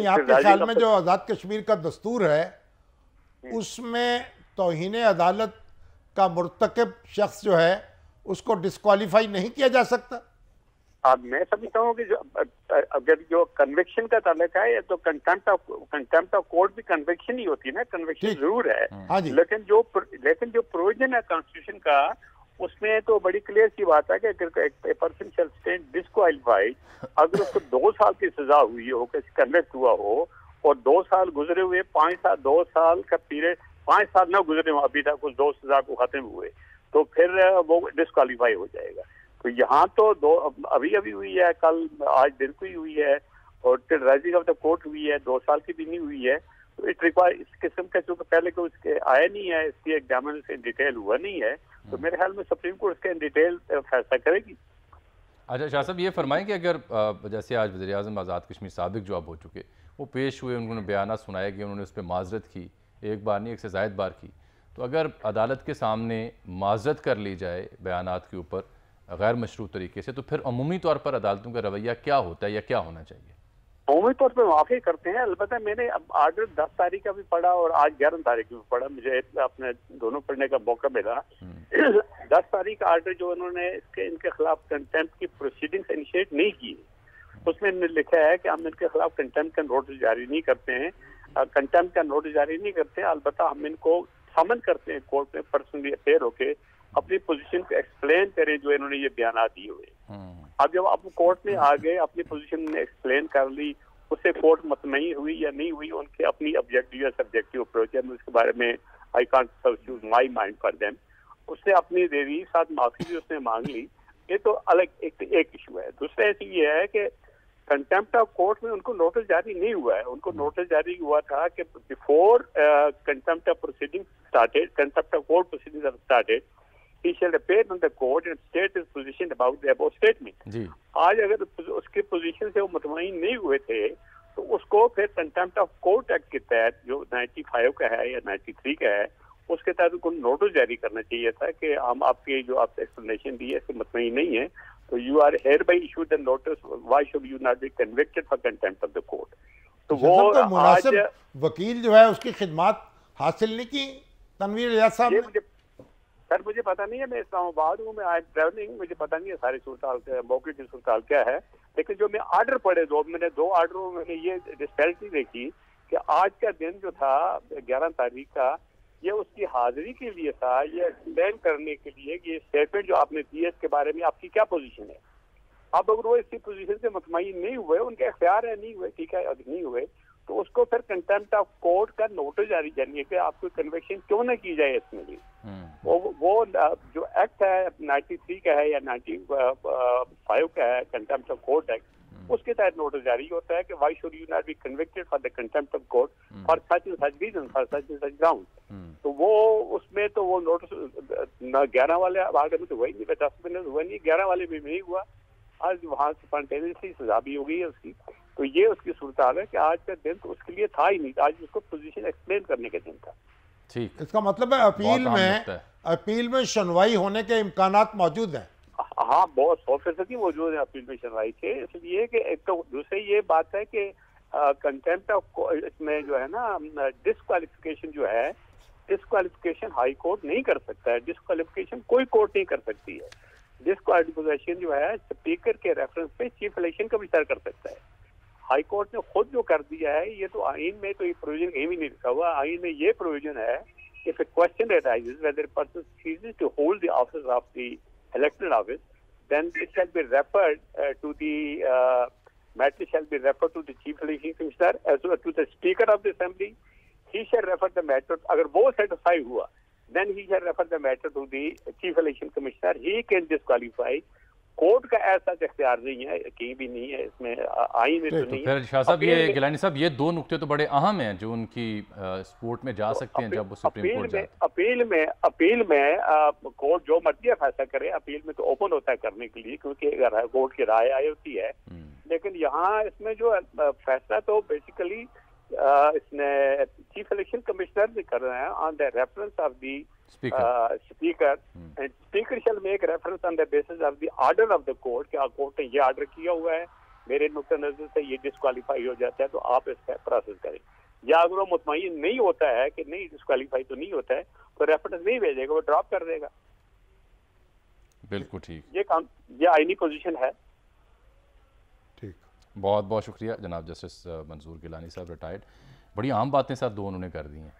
Speaker 2: आपके ख्याल में जो आज़ाद कश्मीर का दस्तूर है उसमें तौहीन अदालत का मुर्तकब शख्स जो है उसको डिस्क्वालीफाई नहीं किया जा सकता?
Speaker 4: अब मैं समझता हूँ कि अगर जो कन्विक्शन का ताल्लुक है तो कंटेम्प्ट ऑफ कोर्ट भी कन्विक्शन ही होती है ना, कन्विक्शन जरूर है। लेकिन जो प्रोविजन है कॉन्स्टिट्यूशन का उसमें तो बड़ी क्लियर सी बात है कि अगर a person shall stand disqualified, अगर उसको 2 साल की सजा हुई हो, किसी कन्विक्ट हुआ हो और 2 साल गुजरे हुए 5 साल 2 साल का पीरियड 5 साल न गुजरे हो अभी तक उस 2 सजा को खत्म हुए तो फिर वो डिस्क्वालीफाई हो जाएगा। तो यहाँ तो अभी हुई है, कल आज दिन को ही हुई है, और राइजिंग ऑफ द कोर्ट हुई है, 2 साल की भी नहीं हुई है। तो इट रिक्वायर इस किस्म का जो पहले को उसके आया नहीं है, इसकी एग्जामिन से डिटेल हुआ नहीं है, तो मेरे ख्याल में सुप्रीम कोर्ट इसका डिटेल फैसला करेगी।
Speaker 1: अच्छा शाह साहब, ये फरमाएं कि अगर जैसे आज वज़ीर आज़म आज़ाद कश्मीर साबिक जो अब हो चुके वो पेश हुए, उन्होंने बयान सुनाया कि उन्होंने उस पर माजरत की, एक बार नहीं 1 से ज़ायद बार की, तो अगर अदालत के सामने माजरत कर ली जाए बयानात के ऊपर गैर मशरू तरीके से, तो फिर अमूमी तौर पर अदालतों का रवैया क्या होता है या क्या होना चाहिए?
Speaker 4: अमूमी तौर पर माफ़ी करते हैं। अलबत्ता मैंने अब आर्डर 10 तारीख का भी पढ़ा और आज 11 तारीख का भी पढ़ा, मुझे अपने दोनों पढ़ने का मौका मिला। 10 तारीख का आर्डर जो उन्होंने इनके खिलाफ कंटेम्प्ट की प्रोसीडिंग्स इनिशिएट नहीं की, उसमें लिखा है कि हम इनके खिलाफ कंटेम्प्ट का नोटिस जारी नहीं करते हैं, कंटेम्प्ट का नोटिस जारी नहीं करते हैं। अलबत्ता हम इनको समन करते हैं कोर्ट में पर्सनली अपेयर होके अपनी पोजीशन को एक्सप्लेन करें जो इन्होंने ये बयान दिए हुए। अब जब आप कोर्ट में आ गए, अपनी पोजीशन ने एक्सप्लेन कर ली, उससे कोर्ट मतमई हुई या नहीं हुई, उनके अपनी ऑब्जेक्टिव या सब्जेक्टिव अप्रोच है, उसके बारे में I can't substitute my mind for them. उसने अपनी दे दी, साथ माफी भी उसने मांग ली, ये तो अलग एक इशू है। दूसरा इशू ये है कि कंटेम्प्ट ऑफ कोर्ट में उनको नोटिस जारी नहीं हुआ है। उनको नोटिस जारी हुआ था कि before contempt of proceeding started, contempt of court proceedings have started, he shall appear on the court and state his position about the above statement। आज अगर उसके पोजीशन से वो मुतमईन नहीं हुए थे तो उसको फिर कंटेम्प्ट ऑफ कोर्ट एक्ट के तहत जो 95 का है या 93 का है उसके तहत उनको नोटिस जारी करना चाहिए था कि हम आपके जो आप एक्सप्लेनेशन दी है इससे मुतमईन नहीं है, तो you are hereby issue the notice, why should you not be convicted for contempt of the court. तो वो आज
Speaker 2: वकील जो है उसकी खिदमत हासिल नहीं की तनवीर रियाज साहब ने।
Speaker 4: सर मुझे पता नहीं है, मैं इस्लामाबाद हूँ, मैं आज ट्रैवलिंग, मुझे पता नहीं है सारी सूरत मौके की सूरत क्या है, लेकिन जो मैं आर्डर पढ़े मैंने 2 आर्डरों में ये डिस्पैरिटी देखी कि आज का दिन जो था 11 तारीख का, ये उसकी हाजिरी के लिए था, ये एक्सप्लेन करने के लिए कि ये स्टेटमेंट जो आपने दी है इसके बारे में आपकी क्या पोजीशन है। अब अगर वो इसकी पोजीशन से मुतमईन नहीं हुए, उनके अख्तियार है, नहीं हुए, ठीक है, अगर नहीं हुए तो उसको फिर कंटेम्प्ट ऑफ कोर्ट का नोटिस जारी करनी कि आपको कन्विक्शन क्यों ना की जाए इसमें भी। वो जो एक्ट है 93 का है या 95 का है कंटेम्प्ट ऑफ कोर्ट एक्ट, उसके तहत नोटिस जारी होता है कि why should you not be convicted for the contempt of court for such and such reason, for such and such ground. तो वो उसमें तो वो नोटिस 11 वाले आगे में तो हुआ ही नहीं, 10 मिनट हुआ नहीं, 11 वाले में नहीं हुआ। आज वहाँ स्पॉन्टेनियसली सजा भी हो गई है उसकी। तो ये उसकी सूरत है कि आज का दिन तो उसके लिए था ही नहीं, आज उसको पोजीशन एक्सप्लेन करने का दिन था।
Speaker 1: ठीक,
Speaker 2: इसका मतलब है अपील में सुनवाई होने के इम्कानात मौजूद हैं।
Speaker 4: हाँ, बहुत 100% मौजूद है अपील में सुनवाई के। इसलिए कि एक तो दूसरी ये बात है कि कंटेम्प्ट ऑफ इसमें जो है ना डिस्क्वालिफिकेशन जो है, डिस्क्वालिफिकेशन हाई कोर्ट नहीं कर सकता है, डिस्क्वालिफिकेशन कोई कोर्ट नहीं कर सकती है। डिस्क्वालिफिकेशन जो है स्पीकर के रेफरेंस पे चीफ इलेक्शन कमिश्नर कर सकता है। हाई कोर्ट ने खुद जो कर दिया है, ये तो आइन में तो ये प्रोविजन कहीं भी नहीं लिखा हुआ। आइन में ये प्रोविजन है, if A question arises whether a person ceases to hold the office of the elected office, then it shall be referred to the matter shall be referred to the chief election commissioner as well to the speaker of the assembly. He shall refer the matter, अगर वो satisfy हुआ, then he shall refer the matter to the chief election commissioner. He can disqualify. Court का ऐसा इख्तियार नहीं है, कहीं भी नहीं है, इसमें आइन में तो नहीं है।
Speaker 1: फिर शाह साहब, ये गिलानी साहब, ये दो नुक्ते तो बड़े अहम हैं जो उनकी कोर्ट में जा सकते हैं जब वो सुप्रीम कोर्ट जाए।
Speaker 4: अपील में कोर्ट जो मर्जी फैसला करे, अपील में तो ओपन होता है करने के लिए, क्योंकि अगर कोर्ट की राय आई होती है। लेकिन यहाँ इसमें जो फैसला तो बेसिकली इसने चीफ इलेक्शन कमिश्नर भी कर रहे हैं on the reference of the speaker, and speaker shell make reference on the basis of the order of the court, कि कोर्ट ने ये ऑर्डर किया हुआ है, मेरे नुक्ते नजर से ये डिस्क्वालीफाई हो जाता है, तो आप इसका प्रोसेस करें। या अगर वो मुतमईन नहीं होता है कि नहीं डिस्क्वालीफाई तो नहीं होता है, तो रेफरेंस नहीं भेजेगा, वो ड्रॉप कर देगा।
Speaker 1: बिल्कुल ठीक,
Speaker 4: ये काम, ये आईनी पोजीशन है।
Speaker 2: ठीक,
Speaker 1: बहुत बहुत शुक्रिया जनाब जस्टिस मंजूर गिलानी साहब, रिटायर्ड। बड़ी आम बातें साहब दो उन्होंने कर दी हैं।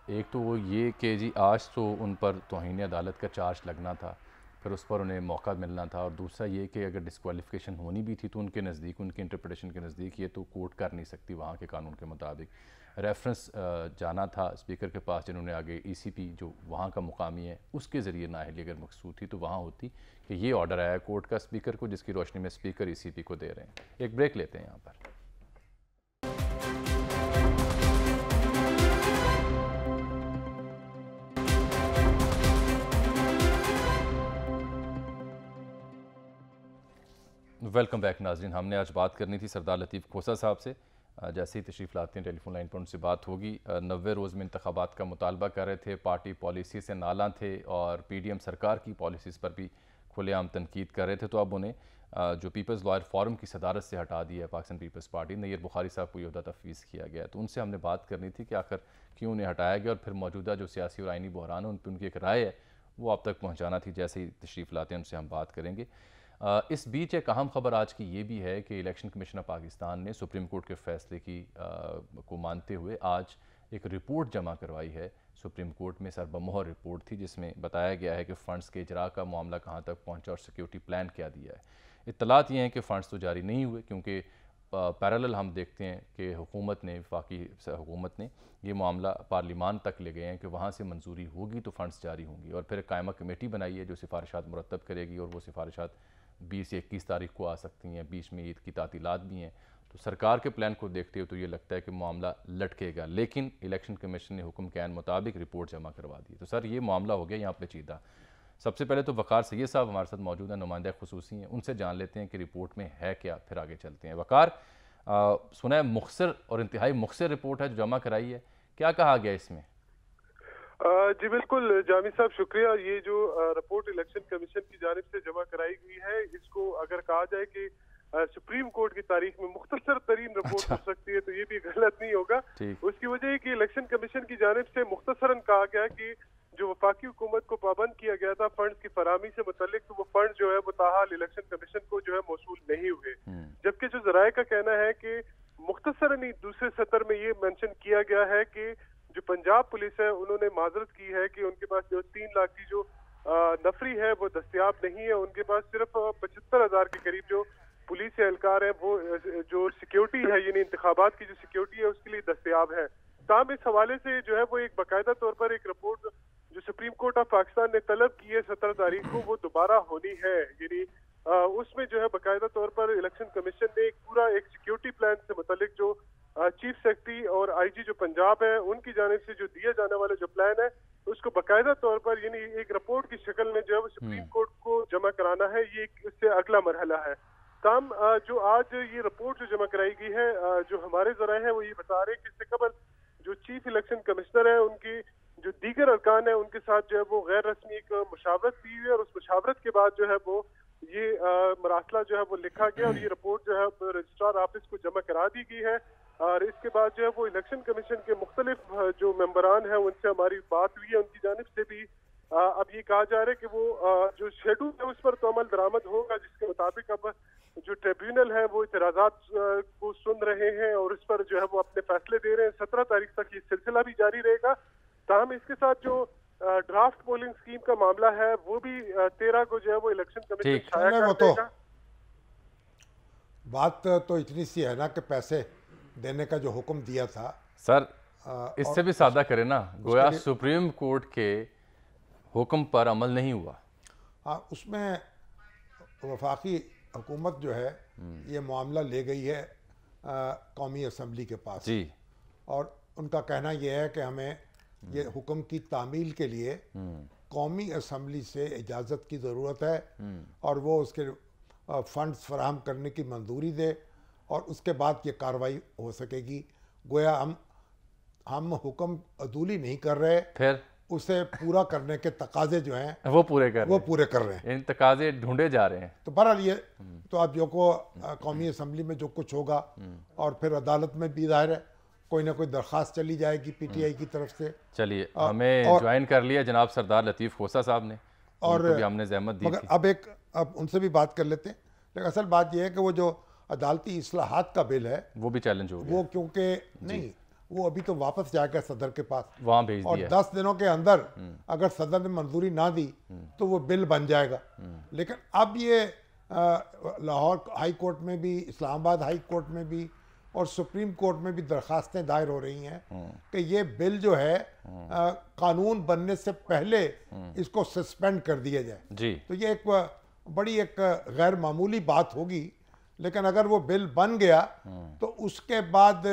Speaker 1: एक तो वो ये कि जी आज तो उन पर तौहीन अदालत का चार्ज लगना था, फिर उस पर उन्हें मौका मिलना था, और दूसरा ये कि अगर डिस्क्वालिफिकेशन होनी भी थी तो उनके नज़दीक, उनके इंटरप्रिटेशन के नज़दीक ये तो कोर्ट कर नहीं सकती वहाँ के कानून के मुताबिक। रेफरेंस जाना था स्पीकर के पास, जिन्होंने आगे ECP जो वहाँ का मुकामी है उसके ज़रिए नाअहली अगर मकसूद थी तो वहाँ होती कि ये ऑर्डर आया कोर्ट का स्पीकर को, जिसकी रोशनी में स्पीकर ECP को दे रहे हैं। एक ब्रेक लेते हैं यहाँ पर। वेलकम बैक नाजरीन। हमने आज बात करनी थी सरदार लतीफ़ खोसा साहब से। जैसे ही तशरीफ़ लाते हैं टेलीफोन लाइन पर उनसे बात होगी। 90 रोज़ में इंतखाबात का मुतालबा कर रहे थे, पार्टी पॉलिसी से नाला थे और PDM सरकार की पॉलिसीज़ पर भी खुलेआम तनकीद कर रहे थे। तो अब उन्हें जो पीपल्स लॉयर फोरम की सदारत से हटा दिया है पाकिस्तान पीपल्स पार्टी, नैयर बुखारी साहब को यहदा तफवीज़ किया गया है। तो उनसे हमने बात करनी थी कि आखिर क्यों उन्हें हटाया गया, और फिर मौजूदा जो सियासी और आइनी बहरान है उन पर उनकी एक राय है वो आप तक पहुँचाना थी। जैसे ही तशरीफ़ लाते हैं उनसे हम बात करेंगे। इस बीच एक अहम खबर आज की ये भी है कि इलेक्शन कमीशन ऑफ पाकिस्तान ने सुप्रीम कोर्ट के फैसले को मानते हुए आज एक रिपोर्ट जमा करवाई है सुप्रीम कोर्ट में। सरबमोहर रिपोर्ट थी जिसमें बताया गया है कि फ़ंड्स के इजरा का मामला कहाँ तक पहुँचा और सिक्योरिटी प्लान क्या दिया है। इत्तलात ये हैं कि फ़ंड्स तो जारी नहीं हुए, क्योंकि पैरेलल हम देखते हैं कि हुकूमत ने, वफाकी हुकूमत ने ये मामला पार्लिमान तक ले गए हैं कि वहाँ से मंजूरी होगी तो फ़ंड्स जारी होंगी, और फिर कायमा कमेटी बनाई है जो सिफारिशात मुरतब करेगी, और वो सिफारिशात 20 या 21 तारीख को आ सकती हैं। बीच में ईद की तातीलात भी हैं। तो सरकार के प्लान को देखते हुए तो ये लगता है कि मामला लटकेगा, लेकिन इलेक्शन कमीशन ने हुक्म के ऐन मुताबिक रिपोर्ट जमा करवा दी। तो सर ये मामला हो गया यहाँ पेचीदा। सबसे पहले तो वकार सैयद साहब हमारे साथ मौजूद हैं, नुमाइंदा खुसूसी हैं, उनसे जान लेते हैं कि रिपोर्ट में है क्या, फिर आगे चलते हैं। वकार, सुना है मुख्तसर और इंतहाई मुख्तसर रिपोर्ट है जो जमा कराई है, क्या कहा गया इसमें?
Speaker 5: जी बिल्कुल जामी साहब, शुक्रिया। ये जो रिपोर्ट इलेक्शन कमीशन की जानिब से जमा कराई गई है, इसको अगर कहा जाए कि सुप्रीम कोर्ट की तारीख में मुख्तसर तरीन रिपोर्ट हो सकती है तो ये भी गलत नहीं होगा। उसकी वजह है कि इलेक्शन कमीशन की जानिब से मुख्तसरन कहा गया कि जो वफाकी हुकूमत को पाबंद किया गया था फंड्स की फराहमी से मुतल्लिक, तो वो फंड जो है वो ताहाल इलेक्शन कमीशन को जो है मौसूल नहीं हुए। जबकि जो जराये का कहना है कि मुख्तसरन ही दूसरे सतर में ये मेंशन किया गया है कि जो पंजाब पुलिस है उन्होंने माजरत की है कि उनके पास जो 3 लाख की जो नफरी है वो दस्तियाब नहीं है। उनके पास सिर्फ 75,000 के करीब जो पुलिस एहलकार है वो जो सिक्योरिटी है, यानी इंतखाबात की जो सिक्योरिटी है उसके लिए दस्तियाब है। ताम इस हवाले से जो है वो एक बाकायदा तौर पर एक रिपोर्ट जो सुप्रीम कोर्ट ऑफ पाकिस्तान ने तलब की है 17 तारीख को, वो दोबारा होनी है। यानी उसमें जो है बाकायदा तौर पर इलेक्शन कमीशन ने पूरा एक सिक्योरिटी प्लान से मुतल्लिक जो चीफ सेक्रेटरी और IG जो पंजाब है उनकी जानिब से जो दिया जाने वाला जो प्लान है उसको बाकायदा तौर पर यानी एक रिपोर्ट की शक्ल में जो है वो सुप्रीम कोर्ट को जमा कराना है। ये इससे अगला मरहला है। ताम जो आज ये रिपोर्ट जो जमा कराई गई है, जो हमारे जराए हैं वो ये बता रहे हैं कि इससे कबल जो चीफ इलेक्शन कमिश्नर है उनकी जो दीगर अरकान है उनके साथ जो है वो गैर रस्मी एक मुशावरत की हुई है, और उस मुशावरत के बाद जो है वो ये मरासला जो है वो लिखा गया और ये रिपोर्ट जो है रजिस्ट्रार ऑफिस को जमा करा दी गई है। और इसके बाद जो है वो इलेक्शन कमीशन के मुख्तलिफ जो मेंबरान हैं उनसे हमारी बात हुई है, उनकी जानिब से भी अब ये कहा जा रहा है कि वो जो शेड्यूल है उस पर तो अमल दरामद होगा, जिसके मुताबिक अब जो ट्रिब्यूनल है वो इतराजात को सुन रहे हैं और इस पर जो है वो अपने फैसले दे रहे हैं। 17 तारीख तक ये सिलसिला भी जारी रहेगा। ताहम इसके साथ जो ड्राफ्ट पोलिंग स्कीम का मामला है वो भी 13 को जो है वो इलेक्शन कमीशन शाया कर देगा।
Speaker 2: बात तो इतनी सी है ना कि पैसे देने का जो हुक्म दिया था
Speaker 1: सर, इससे भी सादा करें ना, गोया सुप्रीम कोर्ट के हुक्म पर अमल नहीं हुआ।
Speaker 2: हाँ, उसमें वफाकी हुकूमत जो है ये मामला ले गई है कौमी असम्बली के पास
Speaker 1: जी, और
Speaker 2: उनका कहना यह है कि हमें ये हुक्म की तामील के लिए कौमी असम्बली से इजाज़त की ज़रूरत है और वो उसके फंड्स फराहम करने की मंजूरी दे और उसके बाद ये कार्रवाई हो सकेगी। गोया हम हुक्म अदूली नहीं कर रहे, फिर उसे पूरा करने के तकाजे जो हैं वो पूरे कर रहे हैं।
Speaker 1: इन तकाजे ढूंढे जा रहे हैं।
Speaker 2: तो बहरहाल ये तो आप जो को कौमी असम्बली में जो कुछ होगा और फिर अदालत में भी जाहिर है कोई ना कोई दरख्वास्त चली जाएगी पीटीआई की तरफ से।
Speaker 1: चलिए, हमें ज्वाइन कर लिया जनाब सरदार लतीफ़ खोसा साहब ने, और भी हमने जहमत दी थी।
Speaker 2: अब उनसे भी बात कर लेते हैं। लेकिन असल बात यह है कि वो जो अदालती इस्लाहात का बिल है वो भी चैलेंज हो गया। वो क्योंकि नहीं, वो अभी तो वापस जाएगा सदर के पास, वहाँ भेज दिया, और 10 दिनों के अंदर अगर सदर ने मंजूरी ना दी तो वो बिल बन जाएगा। लेकिन अब ये लाहौर हाई कोर्ट में भी, इस्लामाबाद हाई कोर्ट में भी और सुप्रीम कोर्ट में भी दरखास्तें दायर हो रही हैं कि ये बिल जो है कानून बनने से पहले इसको सस्पेंड कर दिया जाए जी। तो ये एक बड़ी एक गैर मामूली बात होगी, लेकिन अगर वो बिल बन गया तो उसके बाद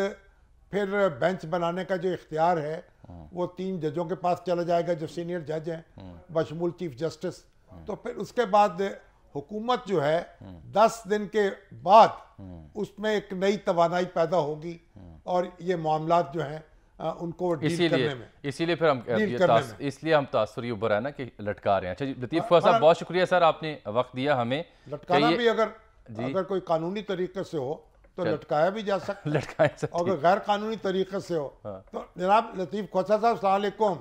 Speaker 2: फिर बेंच बनाने का जो इख्तियार है वो 3 जजों के पास चला जाएगा जो सीनियर जज हैं बशमूल चीफ जस्टिस। तो फिर उसके बाद हुकूमत जो है 10 दिन के बाद उसमें एक नई तवानाई पैदा होगी और ये मामलात जो हैं उनको डील करने में, इसीलिए फिर हम तासुर ये उभर है ना कि लटका रहे हैं। अच्छा जी, लतीफ़ खोसा साहब बहुत शुक्रिया सर, आपने वक्त दिया हमें। लटकाना भी अगर कोई कानूनी तरीके से हो तो लटकाया भी जा सकता है, अगर गैर कानूनी तरीके से हो तो। जनाब लतीफ़ खोसा साहब अस्सलाम वालेकुम।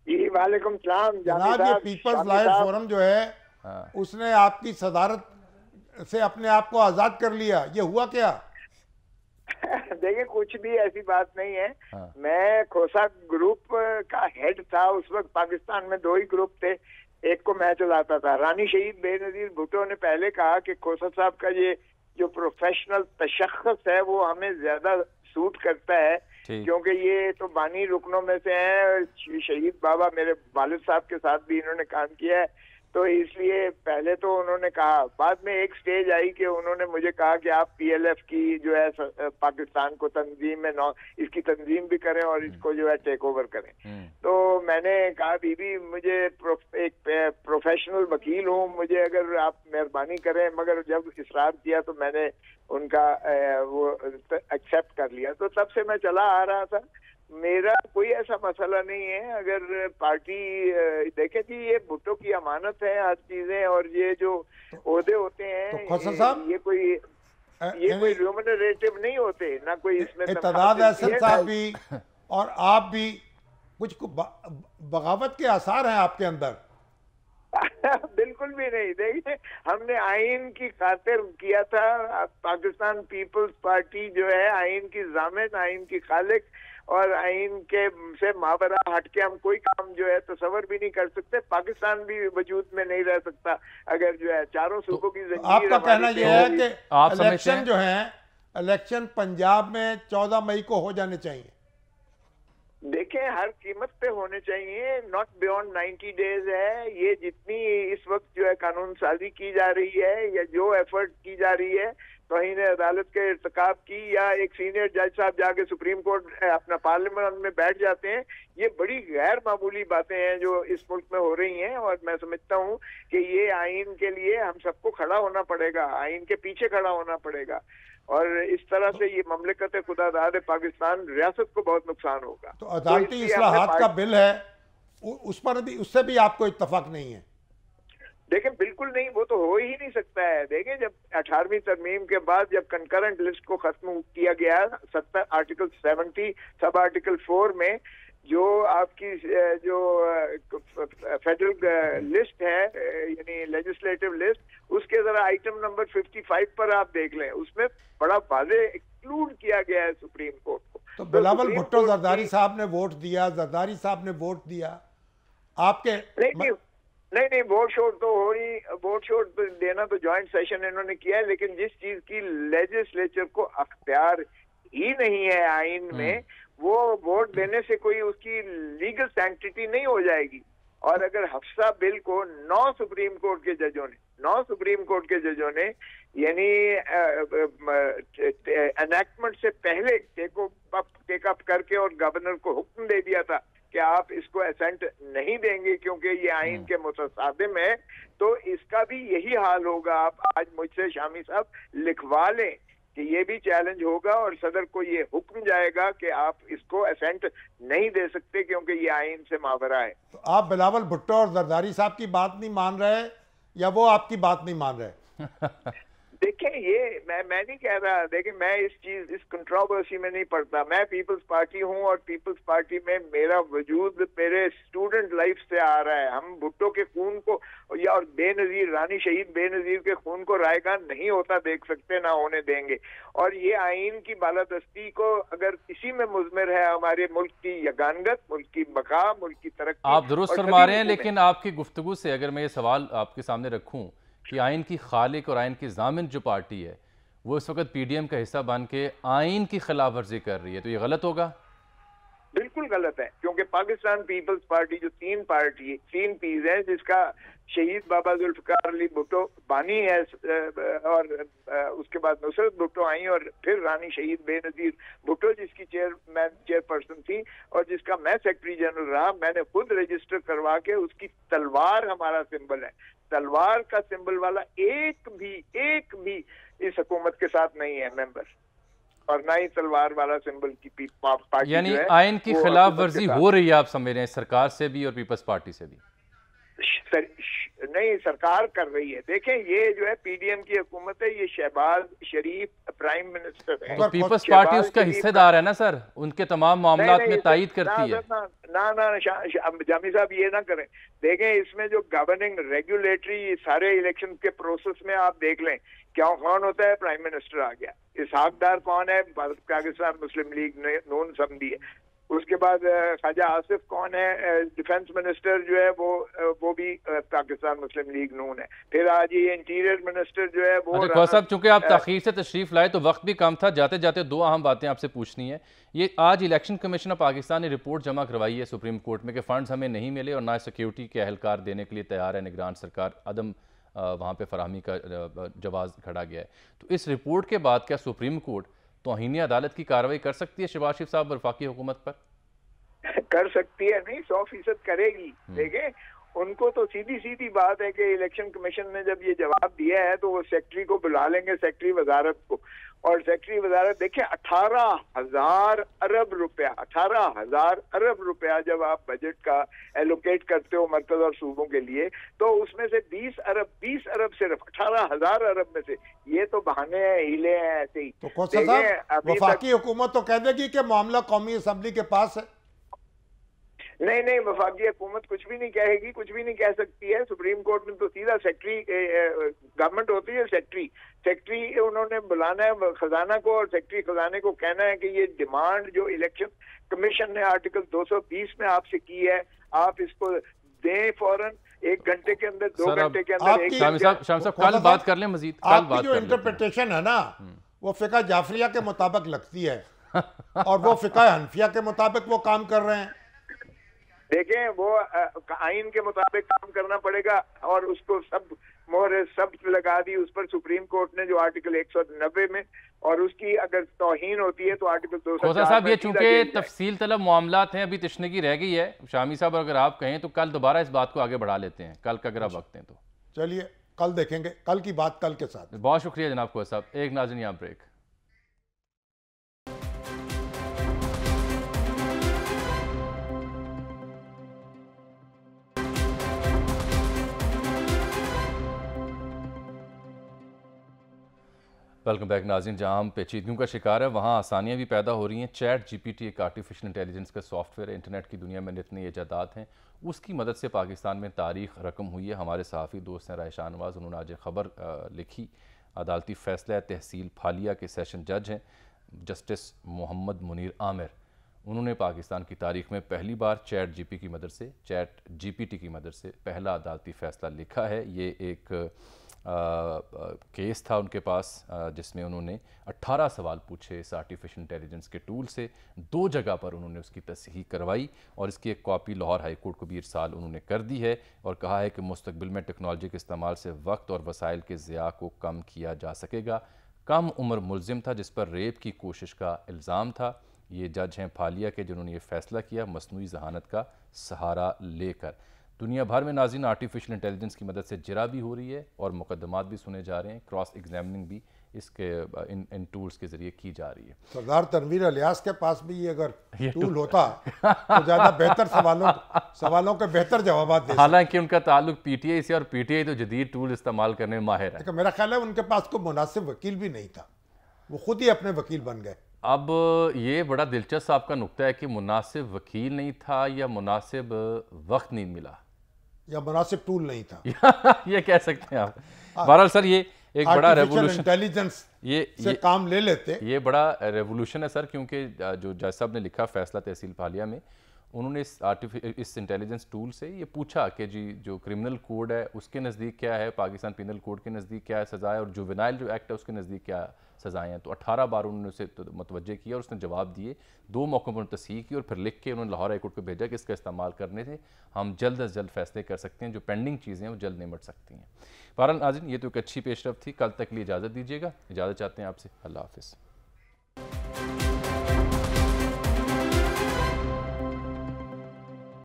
Speaker 6: जी वालेकुम सलाम।
Speaker 2: जनाब ये पीपल्स लाइव फोरम जो है उसने आपकी सदारत से अपने आप को आज़ाद कर लिया, ये हुआ क्या?
Speaker 6: देखिए कुछ भी ऐसी बात नहीं है। मैं खोसा ग्रुप का हेड था उस वक्त। पाकिस्तान में 2 ही ग्रुप थे, एक को मैं चलाता था। रानी शहीद बेनज़ीर भुट्टो ने पहले कहा कि खोसा साहब का ये जो प्रोफेशनल तशख्खुस है वो हमें ज्यादा सूट करता है, क्योंकि ये तो बानी रुकनों में से हैं। शहीद बाबा मेरे वालिद साहब के साथ भी इन्होंने काम किया है, तो इसलिए पहले तो उन्होंने कहा। बाद में एक स्टेज आई कि उन्होंने मुझे कहा कि आप पीएलएफ की जो है पाकिस्तान को तंजीम में इसकी तंजीम भी करें और इसको जो है टेक ओवर करें। तो मैंने कहा बीबी मुझे एक प्रोफेशनल वकील हूँ, मुझे अगर आप मेहरबानी करें, मगर जब इसरार किया तो मैंने उनका वो एक्सेप्ट कर लिया। तो तब से मैं चला आ रहा था। मेरा कोई ऐसा मसला नहीं है। अगर पार्टी देखे जी, ये भुट्टो की अमानत है हर चीजें, और ये जो ओहदे होते हैं तो ये कोई रिम्यूनरेटिव नहीं होते ना, कोई इसमें
Speaker 2: इत्तेदाद अहसन साहब भी और आप भी कुछ बगावत के आसार हैं आपके अंदर।
Speaker 6: बिल्कुल भी नहीं। देखिए हमने आइन की खातिर किया था। पाकिस्तान पीपल्स पार्टी जो है आइन की जामिन, आइन की खालिक, और आइन के से मावरा हट के हम कोई काम जो है तस्वर भी नहीं कर सकते। पाकिस्तान भी वजूद में नहीं रह सकता अगर जो है चारों सूबों की जंजीर।
Speaker 2: आपका कहना यह है कि इलेक्शन जो है, इलेक्शन पंजाब में 14 मई को हो जाने चाहिए।
Speaker 6: देखें हर कीमत पे होने चाहिए, नॉट बियॉन्ड 90 डेज है। ये जितनी इस वक्त जो है कानून साजी की जा रही है या जो एफर्ट की जा रही है तौहीन अदालत के इर्तिकाब की, या एक सीनियर जज साहब जाके सुप्रीम कोर्ट अपना पार्लियामेंट में बैठ जाते हैं, ये बड़ी गैर मामूली बातें हैं जो इस मुल्क में हो रही हैं। और मैं समझता हूँ कि ये आइन के लिए हम सबको खड़ा होना पड़ेगा, आइन के पीछे खड़ा होना पड़ेगा, और इस तरह से ये ममलिकत खुदादाद पाकिस्तान रियासत को बहुत नुकसान होगा।
Speaker 2: तो अदालती इस्लाहात का बिल है, उस पर भी, उससे भी आपको इत्तफाक नहीं है?
Speaker 6: देखें बिल्कुल नहीं, वो तो हो ही नहीं सकता है। देखें जब 18वीं तरमीम के बाद जब कंकरेंट लिस्ट को खत्म किया गया 70 आर्टिकल 70 सब आर्टिकल 4 में, जो आपकी जो फेडरल लिस्ट है यानी लेजिस्लेटिव लिस्ट, उसके जरा आइटम नंबर 55 पर आप देख लें, उसमें बड़ा वाज़ेह एक्सक्लूड किया गया है सुप्रीम कोर्ट को।
Speaker 2: तो बिलावल भुट्टो जरदारी साहब ने वोट दिया, जरदारी साहब ने वोट दिया, आपके
Speaker 6: नहीं वोट शोट तो हो रही, वोट शोट तो देना तो जॉइंट सेशन इन्होंने किया है, लेकिन जिस चीज की लेजिस्लेचर को अख्तियार ही नहीं है आइन में, वो वोट देने से कोई उसकी लीगल सैंक्टिटी नहीं हो जाएगी। और अगर हफ्सा बिल को 9 सुप्रीम कोर्ट के जजों ने यानी एनेक्टमेंट से पहले टेक अप करके और गवर्नर को हुक्म दे दिया था कि आप इसको असेंट नहीं देंगे क्योंकि ये आइन के मुतसादिम है, तो इसका भी यही हाल होगा। आप आज मुझसे शामी साहब लिखवा लें कि ये भी चैलेंज होगा और सदर को ये हुक्म जाएगा कि आप इसको असेंट नहीं दे सकते क्योंकि ये आइन से मावरा है।
Speaker 2: तो आप बिलावल भुट्टो और जरदारी साहब की बात नहीं मान रहे या वो आपकी बात नहीं मान रहे?
Speaker 6: देखें, ये मैं नहीं कह रहा, देखिए मैं इस कंट्रोवर्सी में नहीं पड़ता। मैं पीपल्स पार्टी हूं और पीपल्स पार्टी में मेरा वजूद मेरे स्टूडेंट लाइफ से आ रहा है। हम भुट्टो के खून को या और बेनजीर रानी शहीद बेनजीर के खून को रायगान नहीं होता देख सकते, ना होने देंगे। और ये आइन की बालादस्ती को अगर इसी में मुज़मिर है हमारे मुल्क की यगानगत, मुल्क की बका, मुल्क की तरक्की।
Speaker 1: आप दुरुस्त फरमा रहे हैं, लेकिन आपकी गुफ्तगू से अगर मैं ये सवाल आपके सामने रखूं कि आइन की खालिक और आइन की जामिन जो पार्टी है वो इस वक्त पीडीएम का हिस्सा बन के आइन की खिलाफ वर्जी कर रही है, तो ये गलत होगा?
Speaker 6: बिल्कुल गलत है, क्योंकि पाकिस्तान पीपल्स पार्टी जो तीन पीस है, जिसका शहीद बाबा जुल्फिकार अली भुट्टो बानी है और उसके बाद नुसरत भुट्टो आई और फिर रानी शहीद बेनजीर भुट्टो जिसकी चेयरपर्सन थी और जिसका मैं सेक्रेटरी जनरल रहा। मैंने खुद रजिस्टर करवा के उसकी तलवार हमारा सिंबल है। तलवार का सिंबल वाला एक भी इस हुकूमत के साथ नहीं है मेंबर, और ना ही तलवार वाला सिंबल की पार्टी,
Speaker 1: यानी आइन की खिलाफ वर्जी हो रही है आप समझ रहे हैं, सरकार से भी और पीपल्स पार्टी से भी?
Speaker 6: नहीं, सरकार कर रही है। देखें, ये जो है पीडीएम की हुकूमत है, ये शहबाज शरीफ प्राइम मिनिस्टर है।
Speaker 1: तो पीपल्स पार्टी उसका हिस्सेदार है ना सर, उनके तमाम मामलात में तायीद करती है।
Speaker 6: ना जामी साहब ये ना करें। देखें, इसमें जो गवर्निंग रेगुलेटरी सारे इलेक्शन के प्रोसेस में आप देख लें, क्या कौन होता है? प्राइम मिनिस्टर आ गया। इसहाकदार कौन है? पाकिस्तान मुस्लिम लीग नून समझी है। उसके बाद ख्वाजा आसिफ कौन है? डिफेंस मिनिस्टर जो है वो भी पाकिस्तान मुस्लिम लीग नून है। फिर आज ये इंटीरियर मिनिस्टर जो है वो
Speaker 1: अच्छा साहब, चूंकि आप ताखीर से तशरीफ लाए तो वक्त भी कम था, जाते जाते दो अहम बातें आपसे पूछनी है। ये आज इलेक्शन कमीशन ऑफ पाकिस्तान ने रिपोर्ट जमा करवाई है सुप्रीम कोर्ट में कि फंड्स हमें नहीं मिले और ना सिक्योरिटी के एहलकार देने के लिए तैयार है निगरान सरकार, अदम वहाँ पे फराहमी का जवाब खड़ा गया है। तो इस रिपोर्ट के बाद क्या सुप्रीम कोर्ट तौहीन अदालत की कार्रवाई कर सकती है शहबाज शरीफ साहब वफाकी हुकूमत पर?
Speaker 6: कर सकती है, नहीं 100% करेगी। देखें, उनको तो सीधी बात है कि इलेक्शन कमीशन ने जब ये जवाब दिया है तो वो सेक्रेटरी को बुला लेंगे, सेक्रेटरी वजारत को, और सेक्रेटरी वजारत देखें 18,000 अरब रुपया 18,000 अरब रुपया जब आप बजट का एलोकेट करते हो मरकज और सूबों के लिए, तो उसमें से 20 अरब सिर्फ 18,000 अरब में से, ये तो बहाने हैं, हीले हैं ऐसे ही।
Speaker 2: तो कौन सा वफाकी हुकूमत तो कह देगी कि मामला कौमी असम्बली के पास है।
Speaker 6: नहीं, वफाकी हुकूमत कुछ भी नहीं कहेगी, कुछ भी नहीं कह सकती है। सुप्रीम कोर्ट ने तो सीधा सेक्रेटरी, गवर्नमेंट होती है सेक्रेटरी उन्होंने बुलाना है खजाना को, और सेक्रेटरी खजाने को कहना है कि ये डिमांड जो इलेक्शन कमीशन ने आर्टिकल 220 में आपसे की है, आप इसको दें फौरन 1 घंटे के अंदर, 2 घंटे के अंदर।
Speaker 1: शामी साहब कल बात कर लें मजीद।
Speaker 2: आपकी जो इंटरप्रिटेशन है ना वो फिका जाफरिया के मुताबिक लगती है और वो फिका हनफिया के मुताबिक वो काम कर रहे हैं।
Speaker 6: देखें, वो आइन के मुताबिक काम करना पड़ेगा और उसको सब मोहर सब लगा दी उस पर सुप्रीम कोर्ट ने, जो आर्टिकल 190 में, और उसकी अगर तौहीन होती है तो आर्टिकल 204
Speaker 1: साहब ये चूंकि तफसील तलब मामलात हैं, अभी तशनगी रह गई है। शामी साहब अगर आप कहें तो कल दोबारा इस बात को आगे बढ़ा लेते हैं, कल का अगर आप वक्त हैं तो
Speaker 2: चलिए कल देखेंगे, कल की बात कल के साथ।
Speaker 1: बहुत शुक्रिया जनाब खोसा साहब। एक नाज़रीन यहाँ ब्रेक। वेलकम बैक नाज़रीन। जहां हम पेचीदगियों का शिकार है वहां आसानियां भी पैदा हो रही हैं। चैट जीपीटी एक आर्टिफिशियल इंटेलिजेंस का सॉफ्टवेयर है। इंटरनेट की दुनिया में जितनी ईजादात हैं उसकी मदद से पाकिस्तान में तारीख रकम हुई है। हमारे सहाफ़ी दोस्त हैं राय शाहनवाज, उन्होंने आज एक ख़बर लिखी। अदालती फ़ैसला है, तहसील फालिया के सेशन जज हैं जस्टिस मोहम्मद मुनीर आमिर। उन्होंने पाकिस्तान की तारीख में पहली बार चैट जीपीटी की मदद से पहला अदालती फ़ैसला लिखा है। ये एक केस था उनके पास जिसमें उन्होंने 18 सवाल पूछे इस आर्टिफिशियल इंटेलिजेंस के टूल से। 2 जगह पर उन्होंने उसकी तस्हीह करवाई और इसकी एक कॉपी लाहौर हाई कोर्ट को भी इरसाल उन्होंने कर दी है और कहा है कि मुस्तकबिल में टेक्नोलॉजी के इस्तेमाल से वक्त और वसाइल के ज़िया को कम किया जा सकेगा। कम उम्र मुलजिम था जिस पर रेप की कोशिश का इल्ज़ाम था। ये जज हैं फालिया के जिन्होंने ये फ़ैसला किया मसनूई जहानत का सहारा लेकर। दुनिया भर में नाज़रीन आर्टिफिशियल इंटेलिजेंस की मदद से जिरा भी हो रही है और मुकदमात भी सुने जा रहे हैं। क्रॉस एग्जामिनिंग भी इसके इन टूल्स के ज़रिए की जा रही है।
Speaker 2: सरदार तनवीर अलियास के पास भी ये अगर टूल होता तो ज़्यादा बेहतर सवालों के बेहतर जवाब दे।
Speaker 1: हालांकि उनका ताल्लुक पीटीआई से और पीटीआई तो जदीद टूल इस्तेमाल करने में माहिर है।
Speaker 2: मेरा ख्याल है उनके पास कोई मुनासिब वकील भी नहीं था, वो खुद ही अपने वकील बन गए।
Speaker 1: अब ये बड़ा दिलचस्प आपका नुक्ता है कि मुनासिब वकील नहीं था या मुनासिब वक्त नहीं मिला
Speaker 2: या मुनासिब टूल नहीं था
Speaker 1: ये कह सकते हैं आप। बहरहाल सर ये एक बड़ा रेवोल्यूशन
Speaker 2: इंटेलिजेंस से काम ले लेते।
Speaker 1: ये बड़ा रेवोल्यूशन है सर, क्योंकि जो जज साहब ने लिखा फैसला तहसील फालिया में, उन्होंने इस इंटेलिजेंस टूल से ये पूछा कि जी जो क्रिमिनल कोड है उसके नज़दीक क्या है, पाकिस्तान पिनल कोड के नज़दीक क्या है सज़ाएँ और जुवेनाइल जो एक्ट है उसके नज़दीक क्या सज़ाएँ हैं। तो 18 बार उन्होंने उसे मुतवज्जे किया और उसने जवाब दिए। 2 मौक़ों पर तस्हीह की और फिर लिख के उन्होंने लाहौर हाई कोर्ट को भेजा कि इसका इस्तेमाल करने से हम जल्द अज जल्द फैसले कर सकते हैं, जो पेंडिंग चीज़ें हैं वो जल्द निमट सकती हैं। बहरहाल नाज़रीन ये तो एक अच्छी पेशरफ थी। कल तक के लिए इजाज़त दीजिएगा। इजाज़त चाहते हैं आपसे। अल्लाह हाफ़िज़।